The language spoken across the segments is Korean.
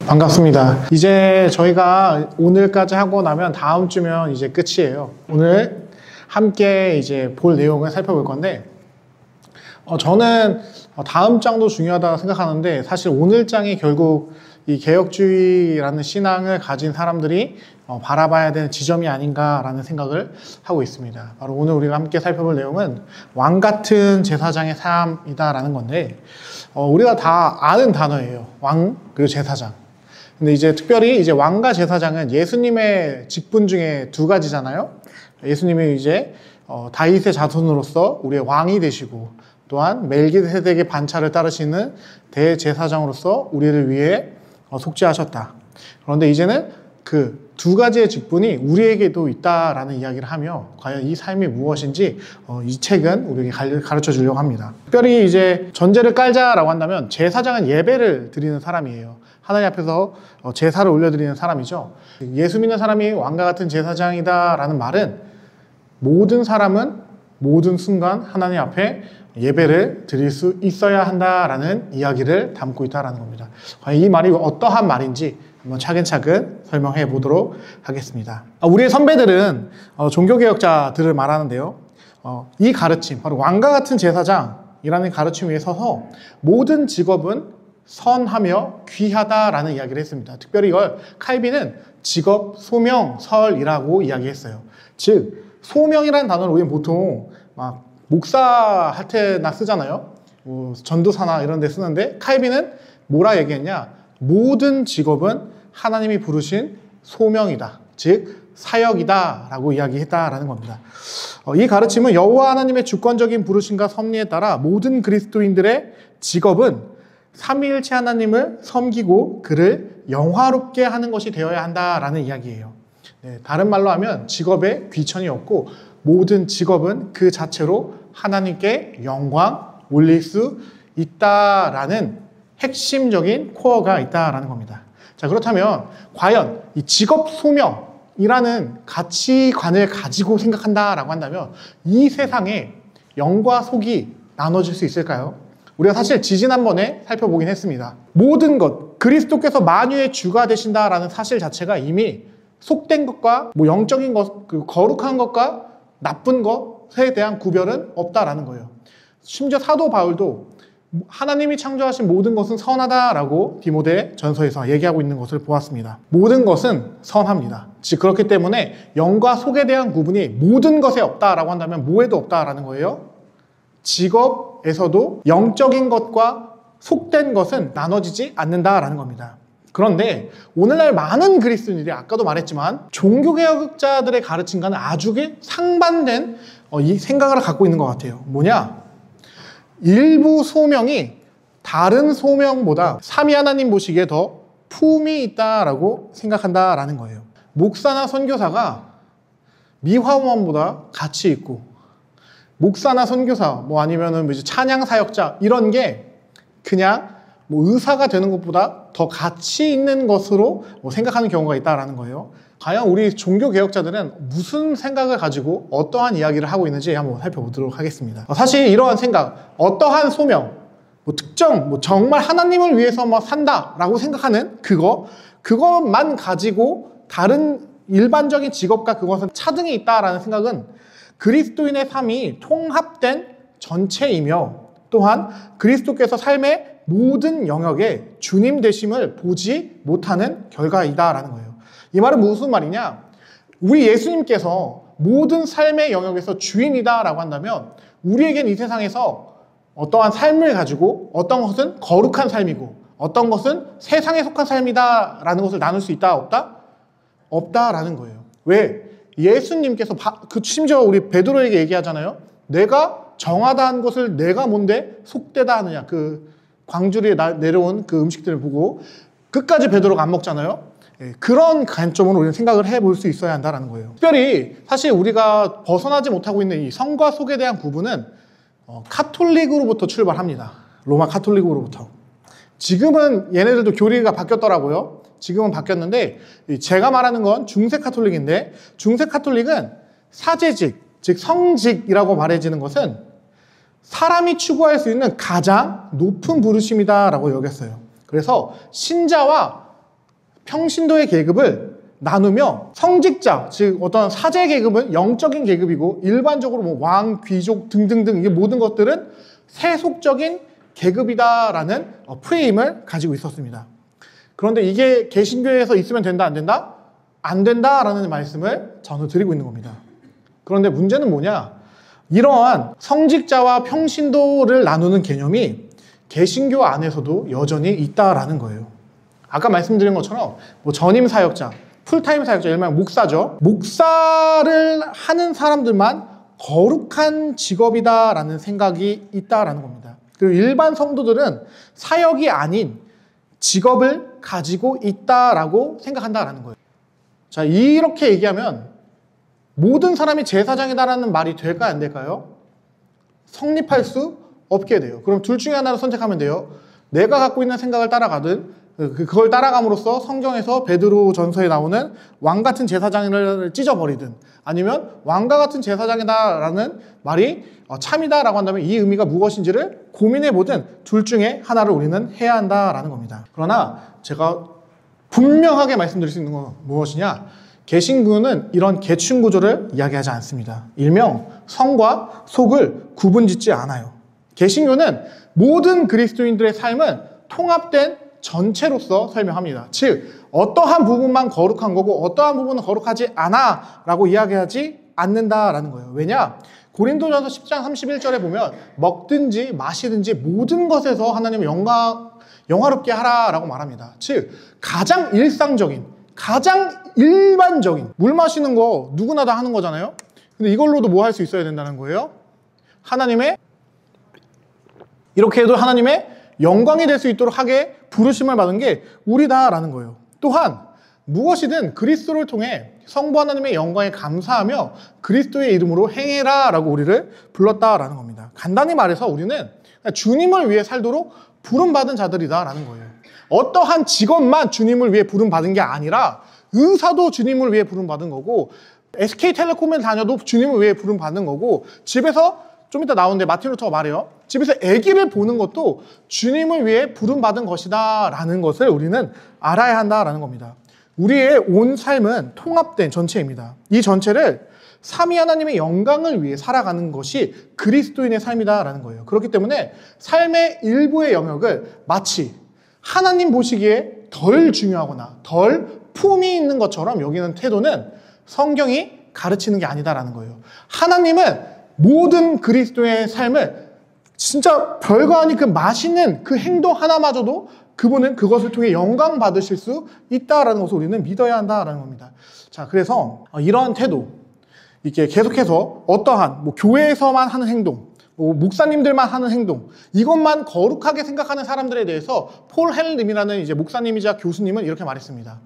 반갑습니다. 이제 저희가 오늘까지 하고 나면 다음 주면 이제 끝이에요. 오늘 함께 이제 볼 내용을 살펴볼 건데, 저는 다음 장도 중요하다고 생각하는데, 사실 오늘 장이 결국 이 개혁주의라는 신앙을 가진 사람들이 바라봐야 되는 지점이 아닌가라는 생각을 하고 있습니다. 바로 오늘 우리가 함께 살펴볼 내용은 왕 같은 제사장의 삶이다라는 건데, 우리가 다 아는 단어예요. 왕 그리고 제사장. 근데 이제 특별히 이제 왕과 제사장은 예수님의 직분 중에 두 가지잖아요. 예수님이 이제 다윗의 자손으로서 우리의 왕이 되시고, 또한 멜기세덱의 반차를 따르시는 대제사장으로서 우리를 위해 속죄하셨다. 그런데 이제는 그 두 가지의 직분이 우리에게도 있다라는 이야기를 하며, 과연 이 삶이 무엇인지 이 책은 우리에게 가르쳐 주려고 합니다. 특별히 이제 전제를 깔자라고 한다면, 제사장은 예배를 드리는 사람이에요. 하나님 앞에서 제사를 올려드리는 사람이죠. 예수 믿는 사람이 왕과 같은 제사장이다라는 말은 모든 사람은 모든 순간 하나님 앞에 예배를 드릴 수 있어야 한다라는 이야기를 담고 있다라는 겁니다. 과연 이 말이 어떠한 말인지 한번 차근차근 설명해 보도록 하겠습니다. 우리의 선배들은 종교개혁자들을 말하는데요. 이 가르침, 바로 왕과 같은 제사장이라는 가르침 위에 서서 모든 직업은 선하며 귀하다라는 이야기를 했습니다. 특별히 이걸 칼빈은 직업 소명설이라고 이야기했어요. 즉, 소명이라는 단어를 우리는 보통 막 목사할 때나 쓰잖아요. 전도사나 이런 데 쓰는데, 칼빈은 뭐라 얘기했냐? 모든 직업은 하나님이 부르신 소명이다. 즉, 사역이다 라고 이야기했다라는 겁니다. 이 가르침은 여호와 하나님의 주권적인 부르심과 섭리에 따라 모든 그리스도인들의 직업은 삼위일체 하나님을 섬기고 그를 영화롭게 하는 것이 되어야 한다라는 이야기예요. 다른 말로 하면 직업에 귀천이 없고 모든 직업은 그 자체로 하나님께 영광 올릴 수 있다라는 핵심적인 코어가 있다라는 겁니다. 자, 그렇다면 과연 이 직업 소명이라는 가치관을 가지고 생각한다라고 한다면 이 세상에 영과 속이 나눠질 수 있을까요? 우리가 사실 지지난번에 살펴보긴 했습니다. 모든 것, 그리스도께서 만유의 주가 되신다라는 사실 자체가 이미 속된 것과 영적인 것, 거룩한 것과 나쁜 것에 대한 구별은 없다라는 거예요. 심지어 사도 바울도 하나님이 창조하신 모든 것은 선하다라고 디모데 전서에서 얘기하고 있는 것을 보았습니다. 모든 것은 선합니다. 즉, 그렇기 때문에 영과 속에 대한 구분이 모든 것에 없다라고 한다면 뭐에도 없다라는 거예요. 직업에서도 영적인 것과 속된 것은 나눠지지 않는다라는 겁니다. 그런데 오늘날 많은 그리스도인들이 아까도 말했지만 종교개혁자들의 가르침과는 아주 상반된 이 생각을 갖고 있는 것 같아요. 뭐냐? 일부 소명이 다른 소명보다 삼위 하나님 보시기에 더 품이 있다라고 생각한다라는 거예요. 목사나 선교사가 미화원보다 가치 있고, 목사나 선교사, 아니면은 이제 찬양 사역자, 이런 게 그냥 의사가 되는 것보다 더 가치 있는 것으로 생각하는 경우가 있다라는 거예요. 과연 우리 종교개혁자들은 무슨 생각을 가지고 어떠한 이야기를 하고 있는지 한번 살펴보도록 하겠습니다. 사실 이러한 생각, 어떠한 소명, 특정, 정말 하나님을 위해서 산다라고 생각하는 그것만 가지고 다른 일반적인 직업과 그것은 차등이 있다라는 생각은 그리스도인의 삶이 통합된 전체이며, 또한 그리스도께서 삶의 모든 영역에 주님 되심을 보지 못하는 결과이다라는 거예요. 이 말은 무슨 말이냐? 우리 예수님께서 모든 삶의 영역에서 주인이다라고 한다면, 우리에겐 이 세상에서 어떠한 삶을 가지고 어떤 것은 거룩한 삶이고 어떤 것은 세상에 속한 삶이다라는 것을 나눌 수 있다, 없다? 없다라는 거예요. 왜? 예수님께서 심지어 우리 베드로에게 얘기하잖아요. 내가 정하다한 것을 내가 뭔데 속되다 하느냐. 그 광주리에 내려온 그 음식들을 보고 끝까지 베드로가 안 먹잖아요. 그런 관점으로 우리는 생각을 해볼 수 있어야 한다는 거예요. 특별히 사실 우리가 벗어나지 못하고 있는 이 성과 속에 대한 구분은 카톨릭으로부터 출발합니다. 로마 카톨릭으로부터. 지금은 얘네들도 교리가 바뀌었더라고요. 지금은 바뀌었는데, 제가 말하는 건 중세 카톨릭인데, 중세 카톨릭은 사제직, 즉 성직이라고 말해지는 것은 사람이 추구할 수 있는 가장 높은 부르심이다라고 여겼어요. 그래서 신자와 평신도의 계급을 나누며 성직자, 즉 어떤 사제 계급은 영적인 계급이고 일반적으로 뭐 왕, 귀족 등등등 이 모든 것들은 세속적인 계급이다라는 프레임을 가지고 있었습니다. 그런데 이게 개신교에서 있으면 된다, 안 된다? 안 된다라는 말씀을 저는 드리고 있는 겁니다. 그런데 문제는 뭐냐? 이러한 성직자와 평신도를 나누는 개념이 개신교 안에서도 여전히 있다라는 거예요. 아까 말씀드린 것처럼 뭐 전임 사역자, 풀타임 사역자, 일명 목사죠. 목사를 하는 사람들만 거룩한 직업이다라는 생각이 있다라는 겁니다. 그리고 일반 성도들은 사역이 아닌 직업을 가지고 있다라고 생각한다라는 거예요. 자, 이렇게 얘기하면 모든 사람이 제사장이다라는 말이 될까요, 안 될까요? 성립할 수 없게 돼요. 그럼 둘 중에 하나를 선택하면 돼요. 내가 갖고 있는 생각을 따라가든 그걸 따라감으로써 성경에서 베드로 전서에 나오는 왕 같은 제사장을 찢어버리든 아니면 왕과 같은 제사장이다라는 말이 참이다라고 한다면 이 의미가 무엇인지를 고민해보든 둘 중에 하나를 우리는 해야 한다라는 겁니다. 그러나 제가 분명하게 말씀드릴 수 있는 건 무엇이냐? 개신교는 이런 계층 구조를 이야기하지 않습니다. 일명 성과 속을 구분짓지 않아요. 개신교는 모든 그리스도인들의 삶은 통합된 전체로서 설명합니다. 즉 어떠한 부분만 거룩한 거고 어떠한 부분은 거룩하지 않아 라고 이야기하지 않는다라는 거예요. 왜냐? 고린도전서 10장 31절에 보면 먹든지 마시든지 모든 것에서 하나님을 영화롭게 하라라고 말합니다. 즉 가장 일상적인, 가장 일반적인 물 마시는 거 누구나 다 하는 거잖아요. 근데 이걸로도 뭐 할 수 있어야 된다는 거예요? 이렇게 해도 하나님의 영광이 될 수 있도록 하게 부르심을 받은 게 우리다라는 거예요. 또한 무엇이든 그리스도를 통해 성부 하나님의 영광에 감사하며 그리스도의 이름으로 행해라 라고 우리를 불렀다라는 겁니다. 간단히 말해서 우리는 주님을 위해 살도록 부름받은 자들이다라는 거예요. 어떠한 직업만 주님을 위해 부름받은 게 아니라 의사도 주님을 위해 부름받은 거고 SK텔레콤에 다녀도 주님을 위해 부름받는 거고 집에서 좀 이따 나오는데 마틴 루터가 말해요. 집에서 아기를 보는 것도 주님을 위해 부름받은 것이다 라는 것을 우리는 알아야 한다라는 겁니다. 우리의 온 삶은 통합된 전체입니다. 이 전체를 삼위 하나님의 영광을 위해 살아가는 것이 그리스도인의 삶이다라는 거예요. 그렇기 때문에 삶의 일부의 영역을 마치 하나님 보시기에 덜 중요하거나 덜 품이 있는 것처럼 여기는 태도는 성경이 가르치는 게 아니다라는 거예요. 하나님은 모든 그리스도의 삶을 진짜 별거 아닌 그 맛있는 그 행동 하나마저도 그분은 그것을 통해 영광 받으실 수 있다라는 것을 우리는 믿어야 한다라는 겁니다. 자, 그래서 이러한 태도, 이렇게 계속해서 어떠한 교회에서만 하는 행동, 목사님들만 하는 행동, 이것만 거룩하게 생각하는 사람들에 대해서 폴 헬림이라는 이제 목사님이자 교수님은 이렇게 말했습니다.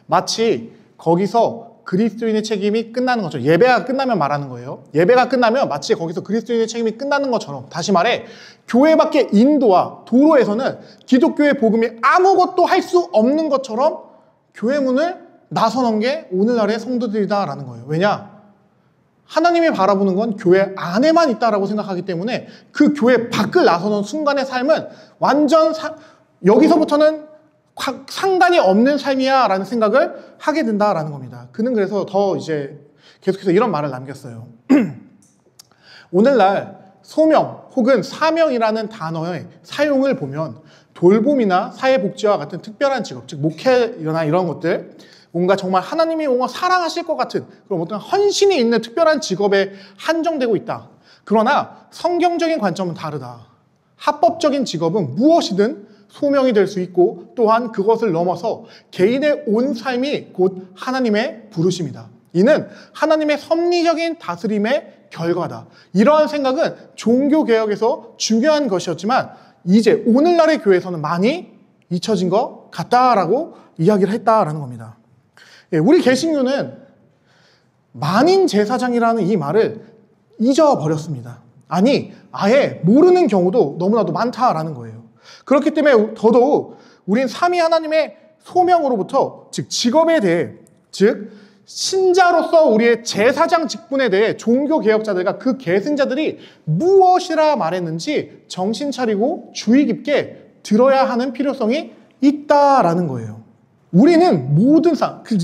마치 거기서 그리스도인의 책임이 끝나는 것처럼, 예배가 끝나면 말하는 거예요. 예배가 끝나면 마치 거기서 그리스도인의 책임이 끝나는 것처럼, 다시 말해 교회 밖의 인도와 도로에서는 기독교의 복음이 아무것도 할 수 없는 것처럼 교회 문을 나서는 게 오늘날의 성도들이다라는 거예요. 왜냐? 하나님이 바라보는 건 교회 안에만 있다라고 생각하기 때문에 그 교회 밖을 나서는 순간의 삶은 완전 여기서부터는 상관이 없는 삶이야 라는 생각을 하게 된다라는 겁니다. 그는 그래서 더 이제 계속해서 이런 말을 남겼어요. 오늘날 소명 혹은 사명이라는 단어의 사용을 보면 돌봄이나 사회복지와 같은 특별한 직업, 즉 목회나 이런 것들, 뭔가 정말 하나님이 뭔가 사랑하실 것 같은 그런 어떤 헌신이 있는 특별한 직업에 한정되고 있다. 그러나 성경적인 관점은 다르다. 합법적인 직업은 무엇이든 소명이 될 수 있고 또한 그것을 넘어서 개인의 온 삶이 곧 하나님의 부르심이다. 이는 하나님의 섭리적인 다스림의 결과다. 이러한 생각은 종교개혁에서 중요한 것이었지만 이제 오늘날의 교회에서는 많이 잊혀진 것 같다라고 이야기를 했다라는 겁니다. 우리 개신교는 만인 제사장이라는 이 말을 잊어버렸습니다. 아니, 아예 모르는 경우도 너무나도 많다라는 거예요. 그렇기 때문에 더더욱 우린 삼위 하나님의 소명으로부터, 즉 직업에 대해, 즉 신자로서 우리의 제사장 직분에 대해 종교개혁자들과 그 계승자들이 무엇이라 말했는지 정신 차리고 주의 깊게 들어야 하는 필요성이 있다라는 거예요. 우리는 모든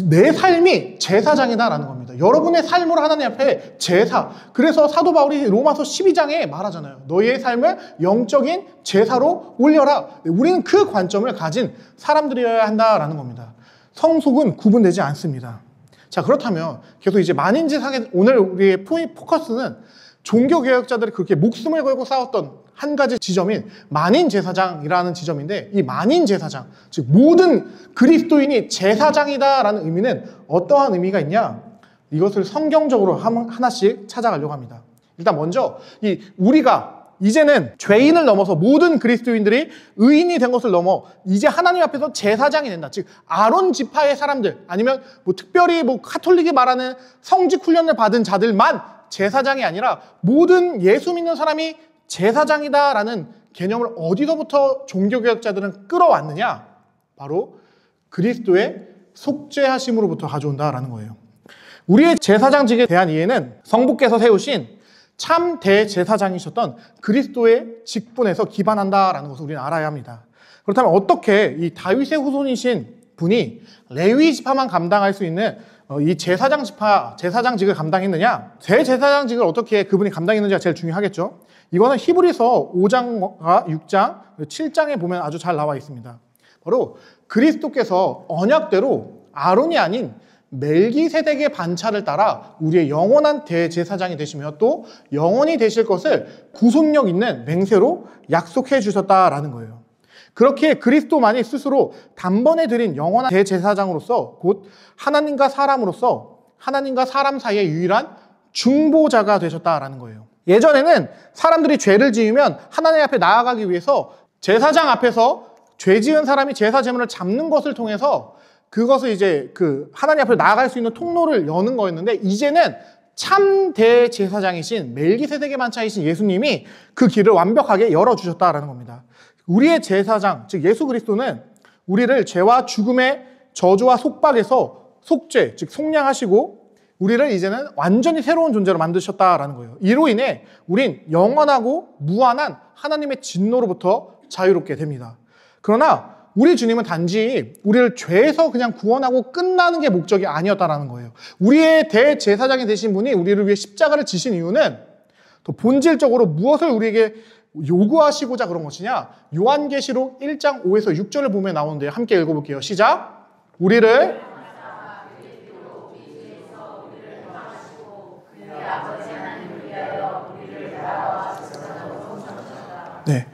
내 삶이 제사장이다라는 겁니다. 여러분의 삶을 하나님 앞에 제사. 그래서 사도 바울이 로마서 12장에 말하잖아요. 너희의 삶을 영적인 제사로 올려라. 우리는 그 관점을 가진 사람들이어야 한다라는 겁니다. 성속은 구분되지 않습니다. 자, 그렇다면 계속 이제 만인제사장, 오늘 우리의 포커스는 종교개혁자들이 그렇게 목숨을 걸고 싸웠던 한 가지 지점인 만인제사장이라는 지점인데, 이 만인제사장, 즉 모든 그리스도인이 제사장이다라는 의미는 어떠한 의미가 있냐? 이것을 성경적으로 하나씩 찾아가려고 합니다. 일단 먼저 우리가 이제는 죄인을 넘어서 모든 그리스도인들이 의인이 된 것을 넘어 이제 하나님 앞에서 제사장이 된다. 즉 아론 지파의 사람들, 아니면 특별히 카톨릭이 말하는 성직 훈련을 받은 자들만 제사장이 아니라 모든 예수 믿는 사람이 제사장이다라는 개념을 어디서부터 종교개혁자들은 끌어왔느냐? 바로 그리스도의 속죄하심으로부터 가져온다라는 거예요. 우리의 제사장직에 대한 이해는 성부께서 세우신 참 대제사장이셨던 그리스도의 직분에서 기반한다라는 것을 우리는 알아야 합니다. 그렇다면 어떻게 이 다윗의 후손이신 분이 레위 지파만 감당할 수 있는 이 제사장직을 감당했느냐? 대제사장직을 어떻게 그분이 감당했는지가 제일 중요하겠죠. 이거는 히브리서 5장과 6장, 7장에 보면 아주 잘 나와 있습니다. 바로 그리스도께서 언약대로 아론이 아닌 멜기세덱의 반차를 따라 우리의 영원한 대제사장이 되시며 또 영원히 되실 것을 구속력 있는 맹세로 약속해 주셨다라는 거예요. 그렇게 그리스도만이 스스로 단번에 드린 영원한 대제사장으로서 곧 하나님과 사람 사이의 유일한 중보자가 되셨다라는 거예요. 예전에는 사람들이 죄를 지으면 하나님 앞에 나아가기 위해서 제사장 앞에서 죄 지은 사람이 제사 제물을 잡는 것을 통해서 그것을 이제 하나님 앞에 나아갈 수 있는 통로를 여는 거였는데, 이제는 참 대제사장이신 멜기세덱의 반차이신 예수님이 그 길을 완벽하게 열어주셨다라는 겁니다. 우리의 제사장, 즉 예수 그리스도는 우리를 죄와 죽음의 저주와 속박에서 속죄, 즉 속량하시고 우리를 이제는 완전히 새로운 존재로 만드셨다라는 거예요. 이로 인해 우린 영원하고 무한한 하나님의 진노로부터 자유롭게 됩니다. 그러나 우리 주님은 단지 우리를 죄에서 그냥 구원하고 끝나는 게 목적이 아니었다라는 거예요. 우리의 대제사장이 되신 분이 우리를 위해 십자가를 지신 이유는 더 본질적으로 무엇을 우리에게 요구하시고자 그런 것이냐? 요한계시록 1장 5에서 6절을 보면 나오는데요. 함께 읽어볼게요. 시작! 우리를 네,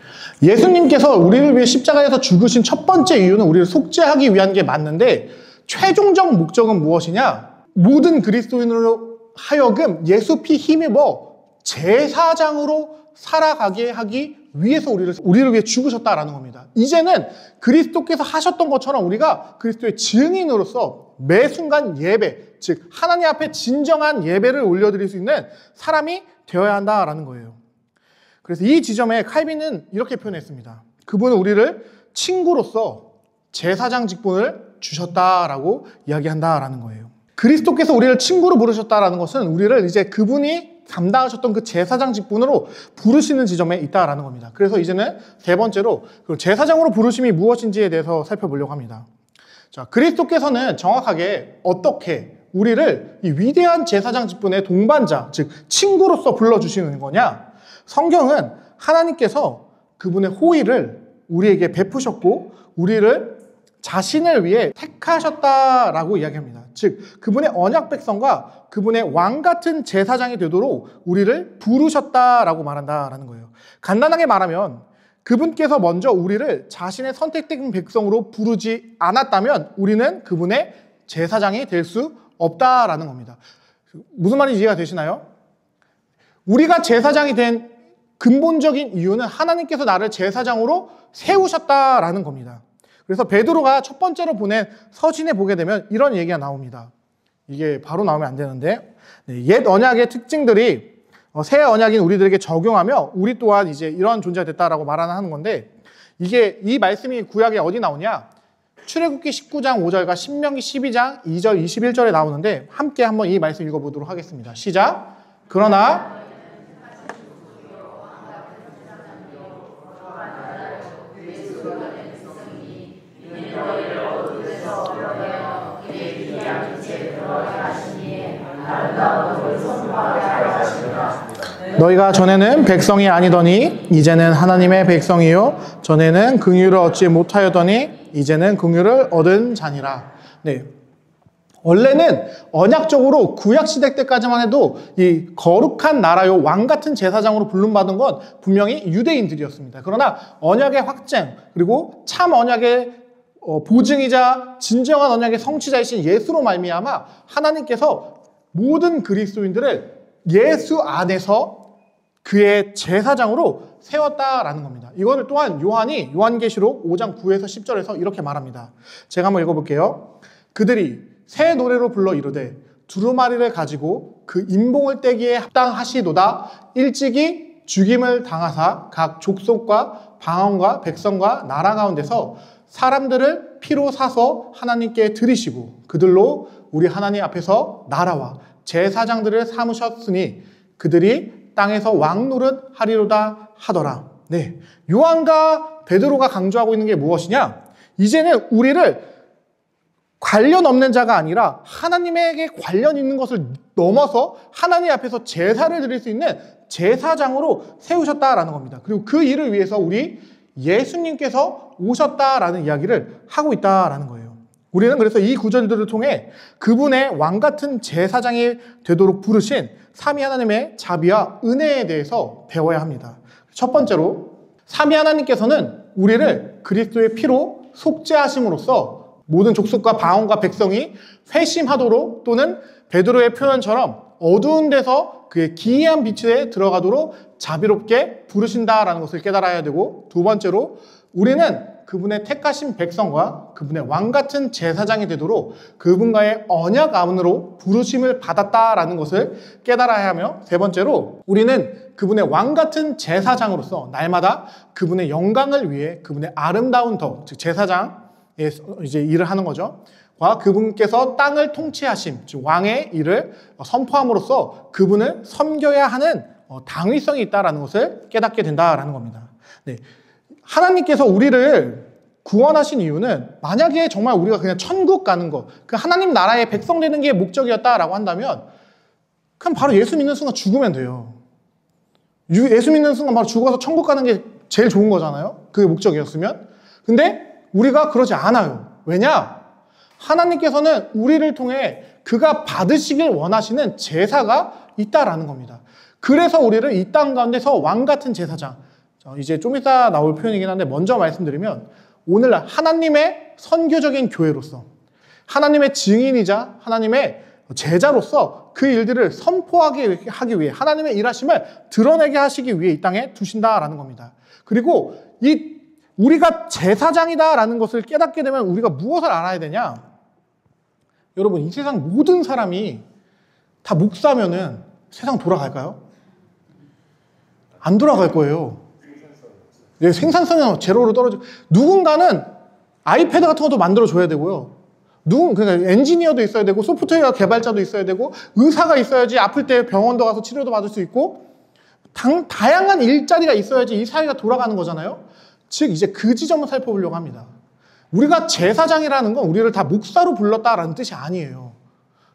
예수님께서 우리를 위해 십자가에서 죽으신 첫 번째 이유는 우리를 속죄하기 위한 게 맞는데, 최종적 목적은 무엇이냐? 모든 그리스도인으로 하여금 예수 피 힘입어 제사장으로 살아가게 하기 위해서 우리를 위해 죽으셨다라는 겁니다. 이제는 그리스도께서 하셨던 것처럼 우리가 그리스도의 증인으로서 매 순간 예배, 즉 하나님 앞에 진정한 예배를 올려드릴 수 있는 사람이 되어야 한다라는 거예요. 그래서 이 지점에 칼빈은 이렇게 표현했습니다. 그분은 우리를 친구로서 제사장 직분을 주셨다라고 이야기한다라는 거예요. 그리스도께서 우리를 친구로 부르셨다라는 것은 우리를 이제 그분이 감당하셨던 그 제사장 직분으로 부르시는 지점에 있다라는 겁니다. 그래서 이제는 세 번째로 그 제사장으로 부르심이 무엇인지에 대해서 살펴보려고 합니다. 자, 그리스도께서는 정확하게 어떻게 우리를 이 위대한 제사장 직분의 동반자, 즉 친구로서 불러주시는 거냐? 성경은 하나님께서 그분의 호의를 우리에게 베푸셨고 우리를 자신을 위해 택하셨다라고 이야기합니다. 즉 그분의 언약 백성과 그분의 왕 같은 제사장이 되도록 우리를 부르셨다라고 말한다라는 거예요. 간단하게 말하면 그분께서 먼저 우리를 자신의 선택된 백성으로 부르지 않았다면 우리는 그분의 제사장이 될 수 없다라는 겁니다. 무슨 말인지 이해가 되시나요? 우리가 제사장이 된 근본적인 이유는 하나님께서 나를 제사장으로 세우셨다라는 겁니다. 그래서 베드로가 첫 번째로 보낸 서신에 보게 되면 이런 얘기가 나옵니다. 이게 바로 나오면 안 되는데, 옛 언약의 특징들이 새 언약인 우리들에게 적용하며 우리 또한 이제 이런 존재가 됐다라고 말하는 건데, 이 말씀이 구약에 어디 나오냐? 출애굽기 19장 5절과 신명기 12장 2절 21절에 나오는데 함께 한번 이 말씀 읽어보도록 하겠습니다. 시작! 그러나 너희가 전에는 백성이 아니더니 이제는 하나님의 백성이요 전에는 긍휼을 얻지 못하였더니 이제는 긍휼을 얻은 자니라. 네. 원래는 언약적으로 구약시대 때까지만 해도 이 거룩한 나라요 왕 같은 제사장으로 부름받은 건 분명히 유대인들이었습니다. 그러나 언약의 확증 그리고 참 언약의 보증이자 진정한 언약의 성취자이신 예수로 말미암아 하나님께서 모든 그리스도인들을 예수 안에서 그의 제사장으로 세웠다라는 겁니다. 이거를 또한 요한이 요한계시록 5장 9에서 10절에서 이렇게 말합니다. 제가 한번 읽어볼게요. 그들이 새 노래로 불러 이르되 두루마리를 가지고 그 인봉을 떼기에 합당하시도다. 일찍이 죽임을 당하사 각 족속과 방언과 백성과 나라 가운데서 사람들을 피로 사서 하나님께 드리시고 그들로 우리 하나님 앞에서 나라와 제사장들을 삼으셨으니 그들이 땅에서 왕노릇 하리로다 하더라. 네, 요한과 베드로가 강조하고 있는 게 무엇이냐? 이제는 우리를 관련 없는 자가 아니라 하나님에게 관련 있는 것을 넘어서 하나님 앞에서 제사를 드릴 수 있는 제사장으로 세우셨다라는 겁니다. 그리고 그 일을 위해서 우리 예수님께서 오셨다라는 이야기를 하고 있다라는 거예요. 우리는 그래서 이 구절들을 통해 그분의 왕 같은 제사장이 되도록 부르신 삼위 하나님의 자비와 은혜에 대해서 배워야 합니다. 첫 번째로 삼위 하나님께서는 우리를 그리스도의 피로 속죄하심으로써 모든 족속과 방언과 백성이 회심하도록 또는 베드로의 표현처럼 어두운 데서 그의 기이한 빛에 들어가도록 자비롭게 부르신다라는 것을 깨달아야 되고, 두 번째로 우리는 그분의 택하신 백성과 그분의 왕 같은 제사장이 되도록 그분과의 언약 안으로 부르심을 받았다라는 것을 깨달아야 하며, 세 번째로 우리는 그분의 왕 같은 제사장으로서 날마다 그분의 영광을 위해 그분의 아름다운 덕, 즉 제사장의 이제 일을 하는 거죠. 와 그분께서 땅을 통치하심, 즉 왕의 일을 선포함으로써 그분을 섬겨야 하는 당위성이 있다라는 것을 깨닫게 된다라는 겁니다. 네. 하나님께서 우리를 구원하신 이유는 만약에 정말 우리가 그냥 천국 가는 것, 그 하나님 나라의 백성 되는 게 목적이었다라고 한다면 그럼 바로 예수 믿는 순간 죽으면 돼요. 예수 믿는 순간 바로 죽어서 천국 가는 게 제일 좋은 거잖아요. 그게 목적이었으면. 근데 우리가 그러지 않아요. 왜냐? 하나님께서는 우리를 통해 그가 받으시길 원하시는 제사가 있다라는 겁니다. 그래서 우리를 이 땅 가운데서 왕 같은 제사장, 이제 좀 이따 나올 표현이긴 한데 먼저 말씀드리면, 오늘날 하나님의 선교적인 교회로서 하나님의 증인이자 하나님의 제자로서 그 일들을 선포하기 위해 하나님의 일하심을 드러내게 하시기 위해 이 땅에 두신다라는 겁니다. 그리고 우리가 제사장이다라는 것을 깨닫게 되면 우리가 무엇을 알아야 되냐? 여러분, 이 세상 모든 사람이 다 목사면은 세상 돌아갈까요? 안 돌아갈 거예요. 네, 생산성이 제로로 떨어지고, 누군가는 아이패드 같은 것도 만들어줘야 되고요. 그러니까 엔지니어도 있어야 되고, 소프트웨어 개발자도 있어야 되고, 의사가 있어야지 아플 때 병원도 가서 치료도 받을 수 있고, 다양한 일자리가 있어야지 이 사회가 돌아가는 거잖아요. 즉, 이제 그 지점을 살펴보려고 합니다. 우리가 제사장이라는 건 우리를 다 목사로 불렀다라는 뜻이 아니에요.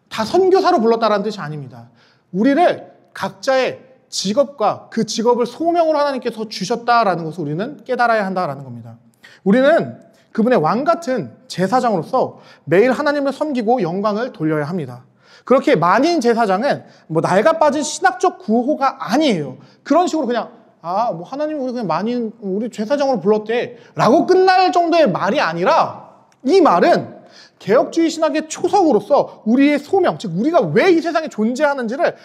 다 선교사로 불렀다라는 뜻이 아닙니다. 우리를 각자의 직업과 그 직업을 소명으로 하나님께서 주셨다라는 것을 우리는 깨달아야 한다라는 겁니다. 우리는 그분의 왕 같은 제사장으로서 매일 하나님을 섬기고 영광을 돌려야 합니다. 그렇게 만인 제사장은 뭐 낡아 빠진 신학적 구호가 아니에요. 그런 식으로 그냥 뭐 하나님이 우리 그냥 만인 우리 제사장으로 불렀대 라고 끝날 정도의 말이 아니라, 이 말은 개혁주의 신학의 초석으로서 우리의 소명, 즉 우리가 왜 이 세상에 존재하는지를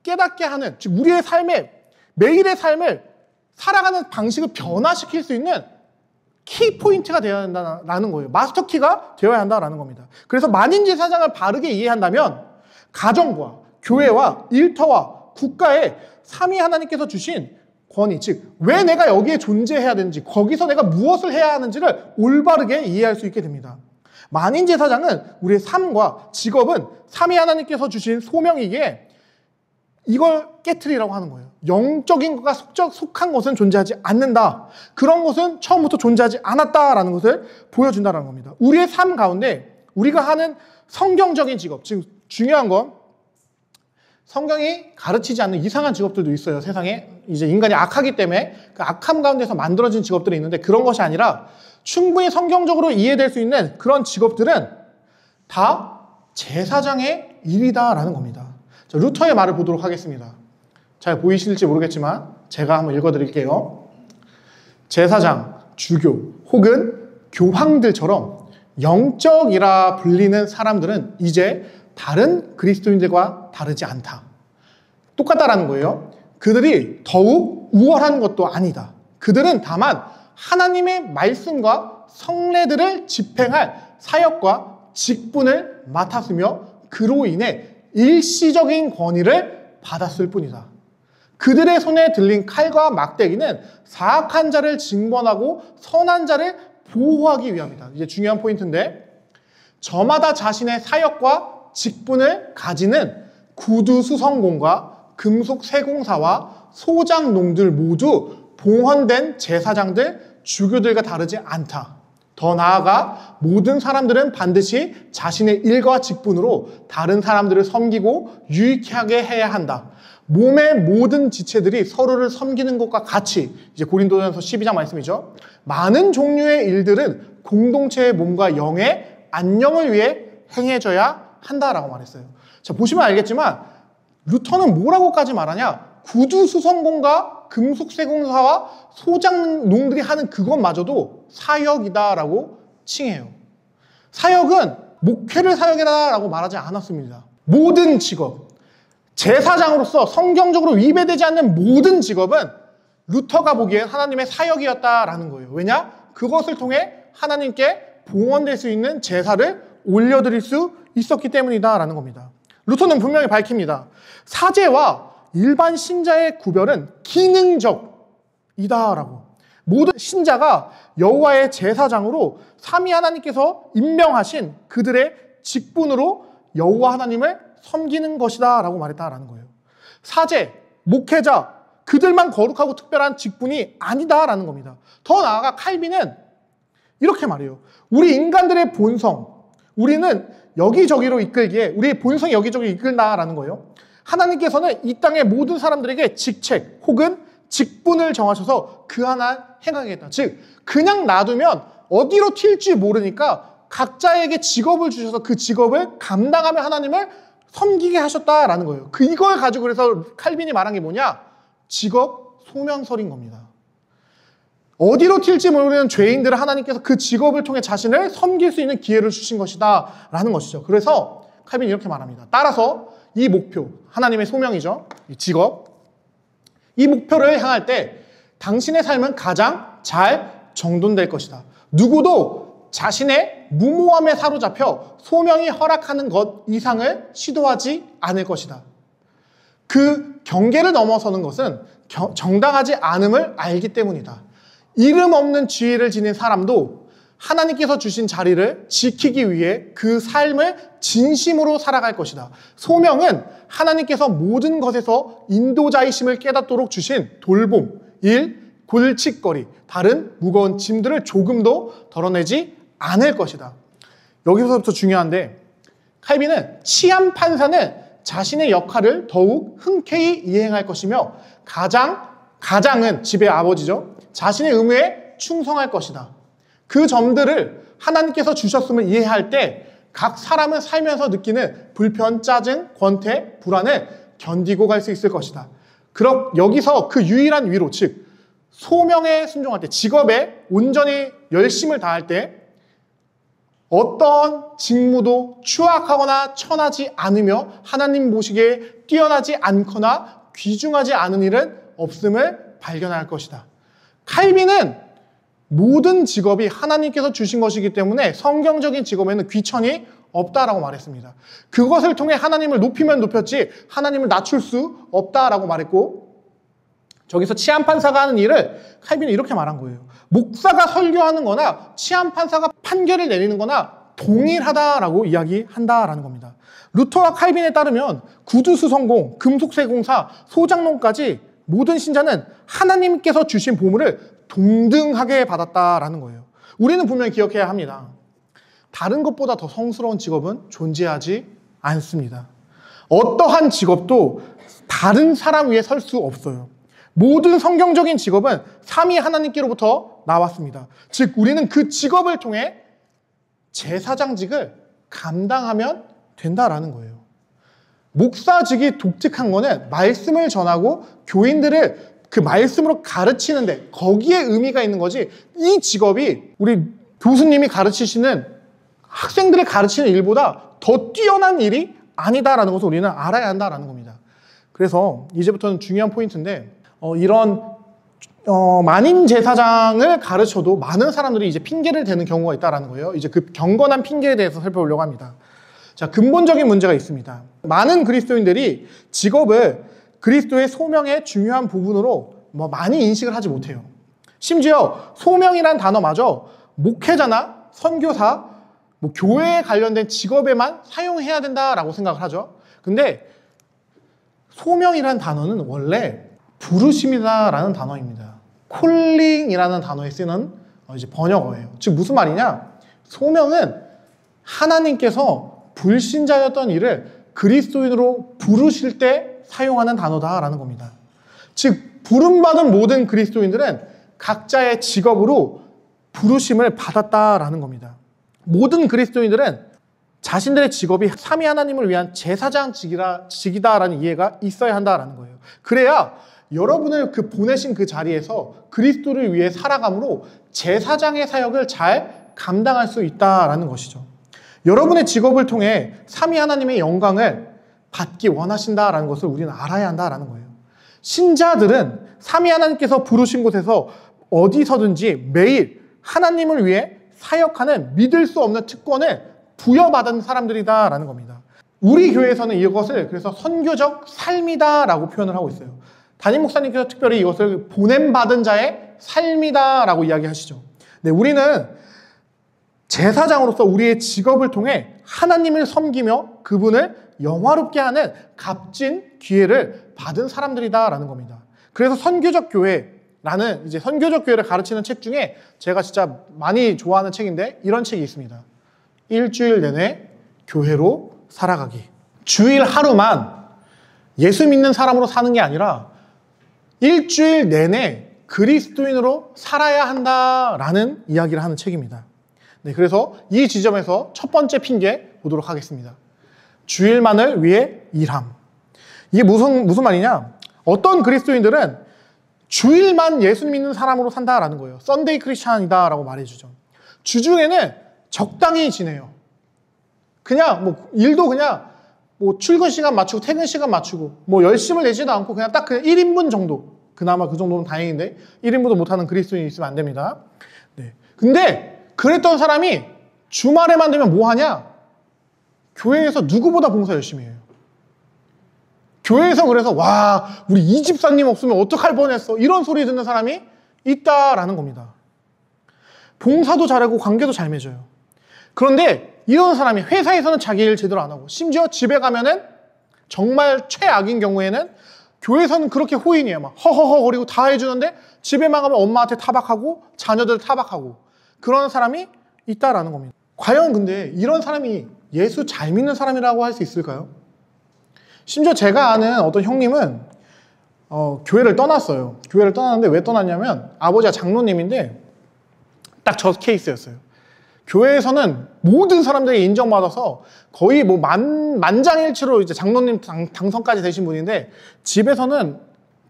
깨닫게 하는, 즉 우리의 삶에 매일의 삶을 살아가는 방식을 변화시킬 수 있는 키포인트가 되어야 한다는 거예요. 마스터키가 되어야 한다는 겁니다. 그래서 만인 제사장을 바르게 이해한다면 가정과 교회와 일터와 국가에 삼위 하나님께서 주신 권위, 즉 왜 내가 여기에 존재해야 되는지, 거기서 내가 무엇을 해야 하는지를 올바르게 이해할 수 있게 됩니다. 만인 제사장은 우리의 삶과 직업은 삼위 하나님께서 주신 소명이기에 이걸 깨트리라고 하는 거예요. 영적인 것과 속한 것은 존재하지 않는다. 그런 것은 처음부터 존재하지 않았다라는 것을 보여준다는 겁니다. 우리의 삶 가운데 우리가 하는 성경적인 직업, 즉 중요한 건 성경이 가르치지 않는 이상한 직업들도 있어요. 세상에 이제 인간이 악하기 때문에 그 악함 가운데서 만들어진 직업들이 있는데 그런 것이 아니라 충분히 성경적으로 이해될 수 있는 그런 직업들은 다 제사장의 일이다라는 겁니다. 자, 루터의 말을 보도록 하겠습니다. 잘 보이실지 모르겠지만 제가 한번 읽어드릴게요. 제사장, 주교 혹은 교황들처럼 영적이라 불리는 사람들은 이제 다른 그리스도인들과 다르지 않다. 똑같다라는 거예요. 그들이 더욱 우월한 것도 아니다. 그들은 다만 하나님의 말씀과 성례들을 집행할 사역과 직분을 맡았으며 그로 인해 일시적인 권위를 받았을 뿐이다. 그들의 손에 들린 칼과 막대기는 사악한 자를 징벌하고 선한 자를 보호하기 위함이다. 이제 중요한 포인트인데 저마다 자신의 사역과 직분을 가지는 구두수성공과 금속세공사와 소장농들 모두 봉헌된 제사장들, 주교들과 다르지 않다. 더 나아가 모든 사람들은 반드시 자신의 일과 직분으로 다른 사람들을 섬기고 유익하게 해야 한다. 몸의 모든 지체들이 서로를 섬기는 것과 같이, 이제 고린도전서 12장 말씀이죠. 많은 종류의 일들은 공동체의 몸과 영의 안녕을 위해 행해져야 한다라고 말했어요. 자, 보시면 알겠지만 루터는 뭐라고까지 말하냐? 구두수성공과 금속세공사와 소장농들이 하는 그것마저도 사역이다라고 칭해요. 사역은 목회를 사역이다라고 말하지 않았습니다. 모든 직업, 제사장으로서 성경적으로 위배되지 않는 모든 직업은 루터가 보기엔 하나님의 사역이었다라는 거예요. 왜냐? 그것을 통해 하나님께 봉헌될 수 있는 제사를 올려드릴 수 있었기 때문이다라는 겁니다. 루터는 분명히 밝힙니다. 사제와 일반 신자의 구별은 기능적이다라고. 모든 신자가 여호와의 제사장으로 삼위 하나님께서 임명하신 그들의 직분으로 여호와 하나님을 섬기는 것이다 라고 말했다라는 거예요. 사제, 목회자, 그들만 거룩하고 특별한 직분이 아니다라는 겁니다. 더 나아가 칼빈은 이렇게 말해요. 우리 인간들의 본성, 우리는 여기저기로 이끌기에 우리의 본성이 여기저기 이끌다라는 거예요. 하나님께서는 이 땅의 모든 사람들에게 직책 혹은 직분을 정하셔서 그 하나 행하겠다. 즉 그냥 놔두면 어디로 튈지 모르니까 각자에게 직업을 주셔서 그 직업을 감당하며 하나님을 섬기게 하셨다라는 거예요. 이걸 가지고 그래서 칼빈이 말한 게 뭐냐? 직업 소명설인 겁니다. 어디로 튈지 모르는 죄인들을 하나님께서 그 직업을 통해 자신을 섬길 수 있는 기회를 주신 것이다 라는 것이죠. 그래서 칼빈이 이렇게 말합니다. 따라서 이 목표, 하나님의 소명이죠. 이 직업, 이 목표를 향할 때 당신의 삶은 가장 잘 정돈될 것이다. 누구도 자신의 무모함에 사로잡혀 소명이 허락하는 것 이상을 시도하지 않을 것이다. 그 경계를 넘어서는 것은 정당하지 않음을 알기 때문이다. 이름 없는 지위를 지닌 사람도 하나님께서 주신 자리를 지키기 위해 그 삶을 진심으로 살아갈 것이다. 소명은 하나님께서 모든 것에서 인도자이심을 깨닫도록 주신 돌봄, 일, 골칫거리, 다른 무거운 짐들을 조금도 덜어내지 않을 것이다. 여기서부터 중요한데 칼빈은 치안 판사는 자신의 역할을 더욱 흔쾌히 이행할 것이며 가장은 집의 아버지죠. 자신의 의무에 충성할 것이다. 그 점들을 하나님께서 주셨음을 이해할 때 각 사람은 살면서 느끼는 불편, 짜증, 권태, 불안을 견디고 갈 수 있을 것이다. 그럼 여기서 그 유일한 위로, 즉 소명에 순종할 때, 직업에 온전히 열심을 다할 때 어떤 직무도 추악하거나 천하지 않으며 하나님 보시기에 뛰어나지 않거나 귀중하지 않은 일은 없음을 발견할 것이다. 칼빈은 모든 직업이 하나님께서 주신 것이기 때문에 성경적인 직업에는 귀천이 없다라고 말했습니다. 그것을 통해 하나님을 높이면 높였지 하나님을 낮출 수 없다라고 말했고, 저기서 치안판사가 하는 일을 칼빈은 이렇게 말한 거예요. 목사가 설교하는 거나 치안판사가 판결을 내리는 거나 동일하다라고 이야기한다라는 겁니다. 루터와 칼빈에 따르면 구두수성공, 금속세공사, 소장농까지 모든 신자는 하나님께서 주신 보물을 동등하게 받았다라는 거예요. 우리는 분명히 기억해야 합니다. 다른 것보다 더 성스러운 직업은 존재하지 않습니다. 어떠한 직업도 다른 사람 위에 설 수 없어요. 모든 성경적인 직업은 삼위 하나님께로부터 나왔습니다. 즉 우리는 그 직업을 통해 제사장직을 감당하면 된다라는 거예요. 목사직이 독특한 거는 말씀을 전하고 교인들을 그 말씀으로 가르치는데 거기에 의미가 있는 거지, 이 직업이 우리 교수님이 가르치시는 학생들을 가르치는 일보다 더 뛰어난 일이 아니다라는 것을 우리는 알아야 한다라는 겁니다. 그래서 이제부터는 중요한 포인트인데, 이런 만인 제사장을 가르쳐도 많은 사람들이 이제 핑계를 대는 경우가 있다라는 거예요. 이제 그 경건한 핑계에 대해서 살펴보려고 합니다. 자, 근본적인 문제가 있습니다. 많은 그리스도인들이 직업을 그리스도의 소명의 중요한 부분으로 많이 인식을 하지 못해요. 심지어 소명이란 단어마저 목회자나 선교사, 교회에 관련된 직업에만 사용해야 된다라고 생각을 하죠. 근데 소명이란 단어는 원래 부르심이다라는 단어입니다. 콜링이라는 단어에 쓰는 이제 번역어예요. 즉 무슨 말이냐? 소명은 하나님께서 불신자였던 이를 그리스도인으로 부르실 때 사용하는 단어다라는 겁니다. 즉 부름받은 모든 그리스도인들은 각자의 직업으로 부르심을 받았다라는 겁니다. 모든 그리스도인들은 자신들의 직업이 삼위 하나님을 위한 제사장직이다라는 이해가 있어야 한다라는 거예요. 그래야 여러분을 보내신 그 자리에서 그리스도를 위해 살아감으로 제사장의 사역을 잘 감당할 수 있다라는 것이죠. 여러분의 직업을 통해 삼위 하나님의 영광을 받기 원하신다라는 것을 우리는 알아야 한다라는 거예요. 신자들은 삼위 하나님께서 부르신 곳에서 어디서든지 매일 하나님을 위해 사역하는 믿을 수 없는 특권을 부여받은 사람들이다라는 겁니다. 우리 교회에서는 이것을 그래서 선교적 삶이다라고 표현을 하고 있어요. 담임 목사님께서 특별히 이것을 보냄받은 자의 삶이다라고 이야기하시죠. 네, 우리는 제사장으로서 우리의 직업을 통해 하나님을 섬기며 그분을 영화롭게 하는 값진 기회를 받은 사람들이다라는 겁니다. 그래서 선교적 교회라는 이제 선교적 교회를 가르치는 책 중에 제가 진짜 많이 좋아하는 책인데 이런 책이 있습니다. 일주일 내내 교회로 살아가기. 주일 하루만 예수 믿는 사람으로 사는 게 아니라 일주일 내내 그리스도인으로 살아야 한다라는 이야기를 하는 책입니다. 네, 그래서 이 지점에서 첫 번째 핑계 보도록 하겠습니다. 주일만을 위해 일함. 이게 무슨 말이냐? 어떤 그리스도인들은 주일만 예수 믿는 사람으로 산다라는 거예요. 썬데이 크리스찬이다라고 말해주죠. 주중에는 적당히 지내요. 그냥 일도 그냥 출근 시간 맞추고 퇴근 시간 맞추고 열심을 내지도 않고 그냥 딱 1인분 정도. 그나마 그 정도는 다행인데 1인분도 못하는 그리스도인이 있으면 안 됩니다. 네. 근데 그랬던 사람이 주말에만 되면 뭐 하냐? 교회에서 누구보다 봉사 열심히 해요. 교회에서 그래서 와, 우리 이 집사님 없으면 어떡할 뻔했어. 이런 소리 듣는 사람이 있다라는 겁니다. 봉사도 잘하고 관계도 잘 맺어요. 그런데 이런 사람이 회사에서는 자기 일 제대로 안 하고 심지어 집에 가면은 정말 최악인 경우에는 교회에서는 그렇게 호인이에요. 막 허허허 거리고 다 해주는데 집에만 가면 엄마한테 타박하고 자녀들 타박하고 그런 사람이 있다라는 겁니다. 과연 근데 이런 사람이 예수 잘 믿는 사람이라고 할 수 있을까요? 심지어 제가 아는 어떤 형님은 교회를 떠났어요. 교회를 떠났는데 왜 떠났냐면 아버지가 장로님인데 딱 저 케이스였어요. 교회에서는 모든 사람들이 인정받아서 거의 만장일치로 이제 장로님 당선까지 되신 분인데 집에서는